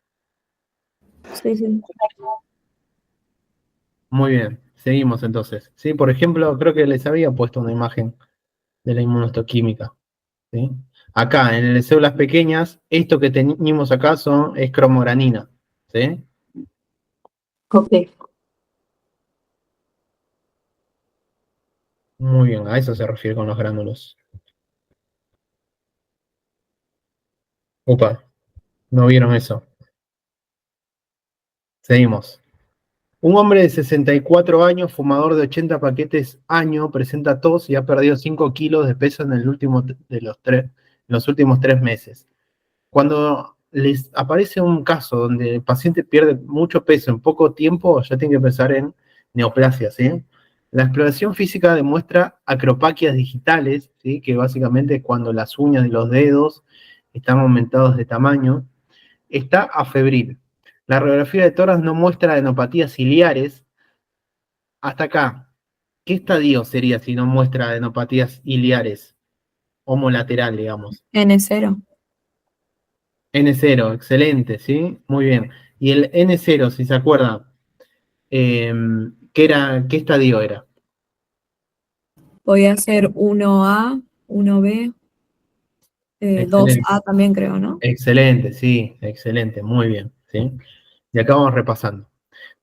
Sí. Muy bien, seguimos entonces. ¿Sí? Por ejemplo, creo que les había puesto una imagen de la inmunohistoquímica. ¿Sí? Acá, en las células pequeñas, esto que tenemos acá es cromogranina. ¿Sí? Ok. Muy bien, a eso se refiere con los gránulos. Upa, no vieron eso. Seguimos. Un hombre de 64 años, fumador de 80 paquetes año, presenta tos y ha perdido 5 kilos de peso en los últimos 3 meses. Cuando les aparece un caso donde el paciente pierde mucho peso en poco tiempo, ya tienen que pensar en neoplasia, ¿sí? La exploración física demuestra acropaquias digitales, ¿sí? Que básicamente es cuando las uñas de los dedos están aumentados de tamaño. Está afebril. La radiografía de tórax no muestra adenopatías ciliares. Hasta acá, ¿qué estadio sería si no muestra adenopatías ciliares? Homolateral, digamos. N0. N0, excelente, ¿sí? Muy bien. Y el N0, si se acuerda, ¿qué estadio era? Voy a hacer 1A, 1B, Excelente, 2A también creo, ¿no? excelente, sí, excelente, muy bien, ¿sí? Y acá vamos repasando.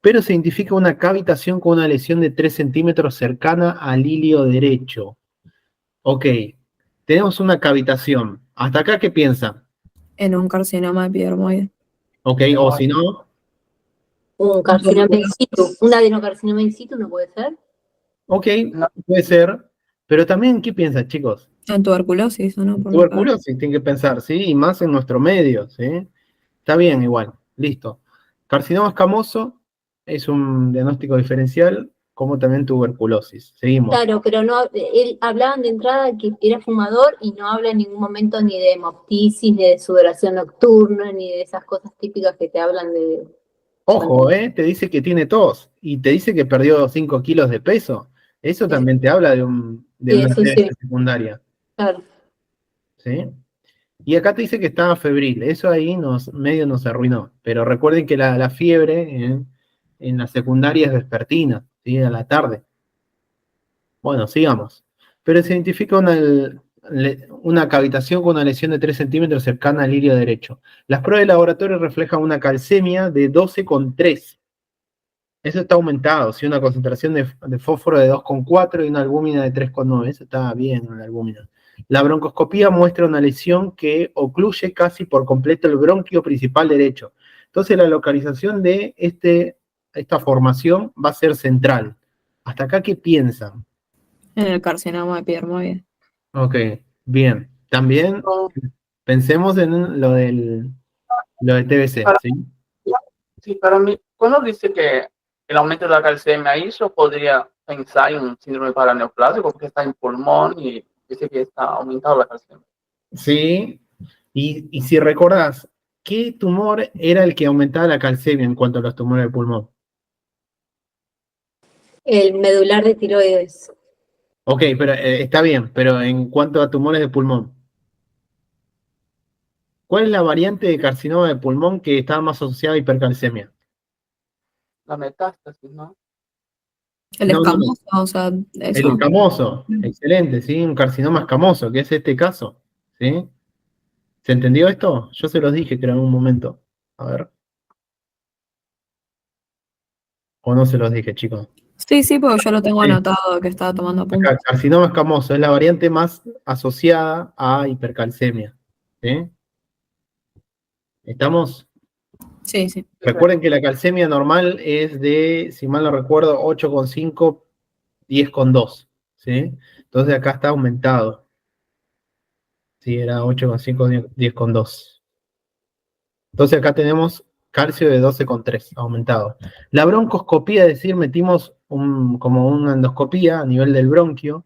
Pero se identifica una cavitación con una lesión de 3 centímetros cercana al ilio derecho. Ok, tenemos una cavitación. ¿Hasta acá qué piensa? En un carcinoma epidermoide. Ok, o si no, Un carcinoma in situ, un adenocarcinoma in situ, ¿no puede ser? ok, No. puede ser. Pero también, ¿qué piensa, chicos? En tuberculosis, ¿o no? Por lo que- Tuberculosis, tienen que pensar, ¿sí? Y más en nuestro medio, ¿sí? Está bien, igual, listo. Carcinoma escamoso es un diagnóstico diferencial, como también tuberculosis. Seguimos. Claro, pero no, él hablaban de entrada que era fumador y no habla en ningún momento ni de hemoptisis, ni de sudoración nocturna, ni de esas cosas típicas que te hablan de... Ojo, te dice que tiene tos y te dice que perdió 5 kilos de peso. Eso también te habla de Sí, una eso sí, TS secundaria, claro. ¿sí? Y acá te dice que estaba febril. Eso ahí medio nos arruinó. Pero recuerden que la fiebre en la secundaria es vespertina, ¿sí? A la tarde. Bueno, sigamos. Pero se identifica una cavitación con una lesión de 3 centímetros cercana al ilio derecho. Las pruebas de laboratorio reflejan una calcemia de 12,3. Eso está aumentado, ¿sí? Una concentración de fósforo de 2,4 y una albúmina de 3,9. Eso está bien, la albúmina. La broncoscopía muestra una lesión que ocluye casi por completo el bronquio principal derecho. Entonces la localización de esta formación va a ser central. ¿Hasta acá qué piensan? En el carcinoma epidermoide. Ok, bien. También pensemos en lo de TBC, Para, ¿sí? sí, para mí, cuando dice que el aumento de la calcemia hizo, podría pensar en un síndrome paraneoplásico porque está en pulmón y dice que está aumentado la calcemia. Sí, y si recordás, ¿qué tumor era el que aumentaba la calcemia en cuanto a los tumores del pulmón? El medular de tiroides. Ok, pero está bien, pero en cuanto a tumores de pulmón, ¿cuál es la variante de carcinoma de pulmón que está más asociada a hipercalcemia? La metástasis, ¿no? El No, no, no. escamoso, o sea, El eso. escamoso, excelente, ¿sí? Un carcinoma escamoso, que es este caso, ¿sí? ¿Se entendió esto? Yo se los dije que era en un momento. A ver. ¿O no se los dije, chicos? Sí, sí, porque yo lo tengo Sí. anotado que estaba tomando Acá, apuntes. carcinoma escamoso es la variante más asociada a hipercalcemia, ¿sí? ¿Estamos? Sí, sí. Recuerden que la calcemia normal es de, si mal no recuerdo, 8,5, 10,2, ¿sí? Entonces acá está aumentado. Sí, era 8,5, 10,2. Entonces acá tenemos calcio de 12,3, aumentado. La broncoscopía, es decir, metimos como una endoscopía a nivel del bronquio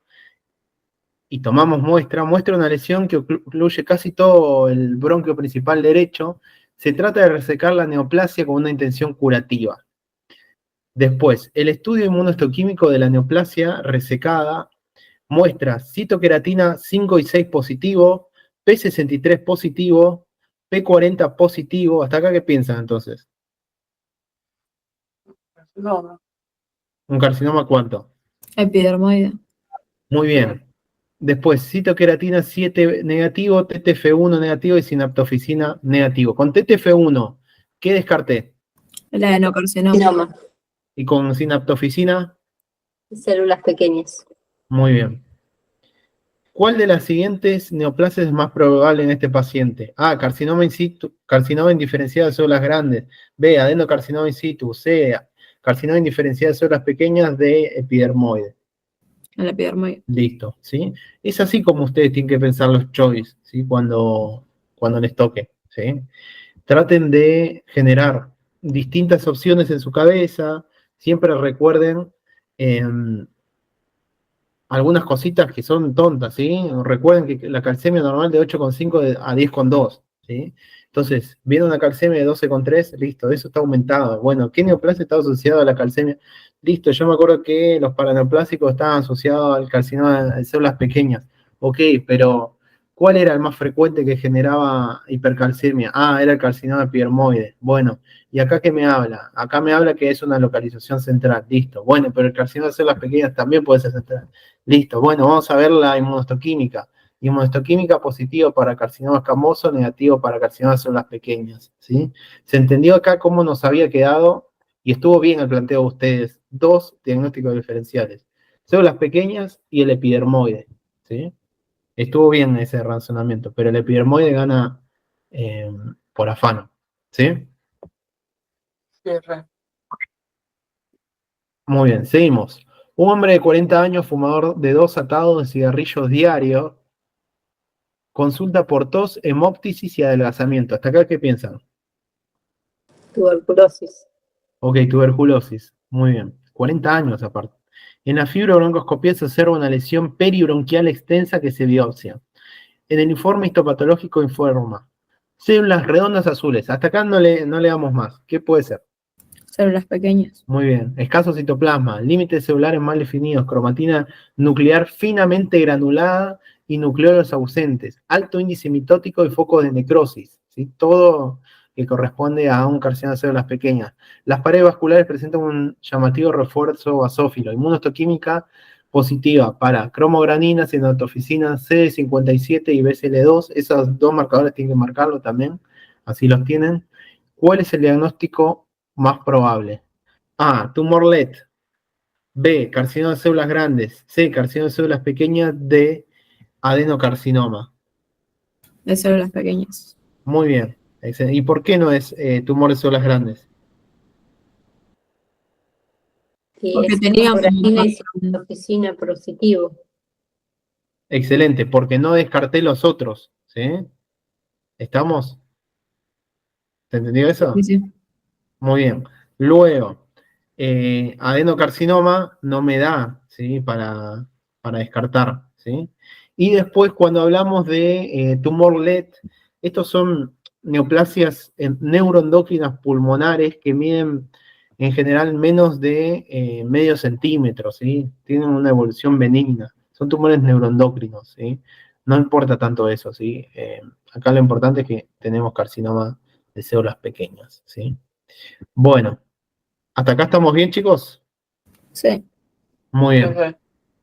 y tomamos muestra una lesión que ocluye casi todo el bronquio principal derecho. Se trata de resecar la neoplasia con una intención curativa. Después, el estudio inmunohistoquímico de la neoplasia resecada muestra citoqueratina 5 y 6 positivo, P63 positivo, P40 positivo. ¿Hasta acá qué piensan entonces? No, no. ¿Un carcinoma cuánto? Epidermoide. Muy bien. Después, citoqueratina 7 negativo, TTF1 negativo y sinaptofisina negativo. Con TTF1, ¿qué descarté? El adenocarcinoma. Carcinoma, Y con sinaptofisina, células pequeñas. muy bien. ¿Cuál de las siguientes neoplasias es más probable en este paciente? A, carcinoma in situ, carcinoma indiferenciado de células grandes. B, adenocarcinoma in situ. C, carcinoma indiferenciado de células pequeñas de epidermoide. El epidermoide. Listo, ¿sí? Es así como ustedes tienen que pensar los choice, ¿sí? Cuando les toque, ¿sí? traten de generar distintas opciones en su cabeza, siempre recuerden algunas cositas que son tontas, ¿sí? Recuerden que la calcemia normal de 8,5 a 10,2, ¿sí? Entonces, viene una calcemia de 12,3, listo, eso está aumentado. Bueno, ¿qué neoplasia está asociado a la calcemia? Listo, yo me acuerdo que los paraneoplásicos estaban asociados al carcinoma de células pequeñas. Ok, pero ¿cuál era el más frecuente que generaba hipercalcemia? Ah, era el carcinoma epidermoide. Bueno, ¿y acá qué me habla? Acá me habla que es una localización central. Listo. Bueno, pero el carcinoma de células pequeñas también puede ser central. Listo. Bueno, vamos a ver la inmunohistoquímica. Inmunohistoquímica positivo para carcinoma escamoso, negativo para carcinoma de células pequeñas. ¿Sí? Se entendió acá cómo nos había quedado y estuvo bien el planteo de ustedes. Dos diagnósticos diferenciales. Células pequeñas y el epidermoide. ¿Sí? Estuvo bien ese razonamiento, pero el epidermoide gana por afano. ¿Sí? Sí, re. Muy bien, seguimos. Un hombre de 40 años, fumador de 2 atados de cigarrillos diarios, consulta por tos, hemóptisis y adelgazamiento. ¿Hasta acá qué piensan? Tuberculosis. Ok, tuberculosis. Muy bien. 40 años aparte. En la fibrobroncoscopía se observa una lesión peribronquial extensa que se biopsia. En el informe histopatológico informa células redondas azules. Hasta acá no le damos más. ¿Qué puede ser? Células pequeñas. Muy bien. Escaso citoplasma, límites celulares mal definidos, cromatina nuclear finamente granulada y nucleolos ausentes, alto índice mitótico y foco de necrosis. ¿Sí? Todo que corresponde a un carcinoma de células pequeñas. Las paredes vasculares presentan un llamativo refuerzo basófilo. Inmunohistoquímica positiva para cromogranina, cianatoficina CD57 y BCL2. Esos dos marcadores tienen que marcarlo también. Así los tienen. ¿Cuál es el diagnóstico más probable? A, tumor LED. B, carcinoma de células grandes. C, carcinoma de células pequeñas. D, adenocarcinoma. De células pequeñas. Muy bien. ¿Y por qué no es tumor de células grandes? Y Porque es tenía cromogranina y cianatoficina positivo. Excelente, porque no descarté los otros. ¿Sí? ¿Estamos? ¿Se entendió eso? Sí, sí. Muy bien. Luego, adenocarcinoma no me da, ¿sí? Para descartar, ¿sí? Y después, cuando hablamos de tumor LED, estos son neoplasias neuroendocrinas pulmonares que miden en general menos de medio centímetro, ¿sí? Tienen una evolución benigna. Son tumores neuroendocrinos, ¿sí? No importa tanto eso, ¿sí? Acá lo importante es que tenemos carcinoma de células pequeñas, ¿sí? Bueno, ¿hasta acá estamos bien, chicos? Sí. Muy Sí, bien. sí.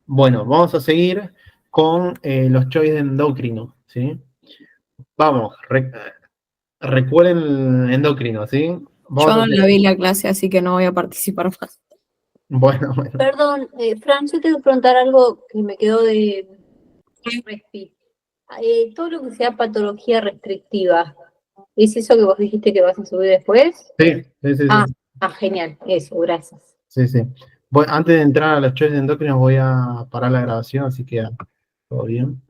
Bueno, vamos a seguir con los choice endocrinos, ¿sí? Vamos, recuerden el endocrino, ¿sí? Vamos Yo a no la hacer. vi la clase, así que no voy a participar más. Bueno. Perdón, Fran, yo tengo que preguntar algo que me quedó de respi. Todo lo que sea patología restrictiva, ¿es eso que vos dijiste que vas a subir después? Sí, sí, sí, sí. Genial, eso, gracias. Sí, sí. Antes de entrar a los choice endocrinos voy a parar la grabación, así que todo bien.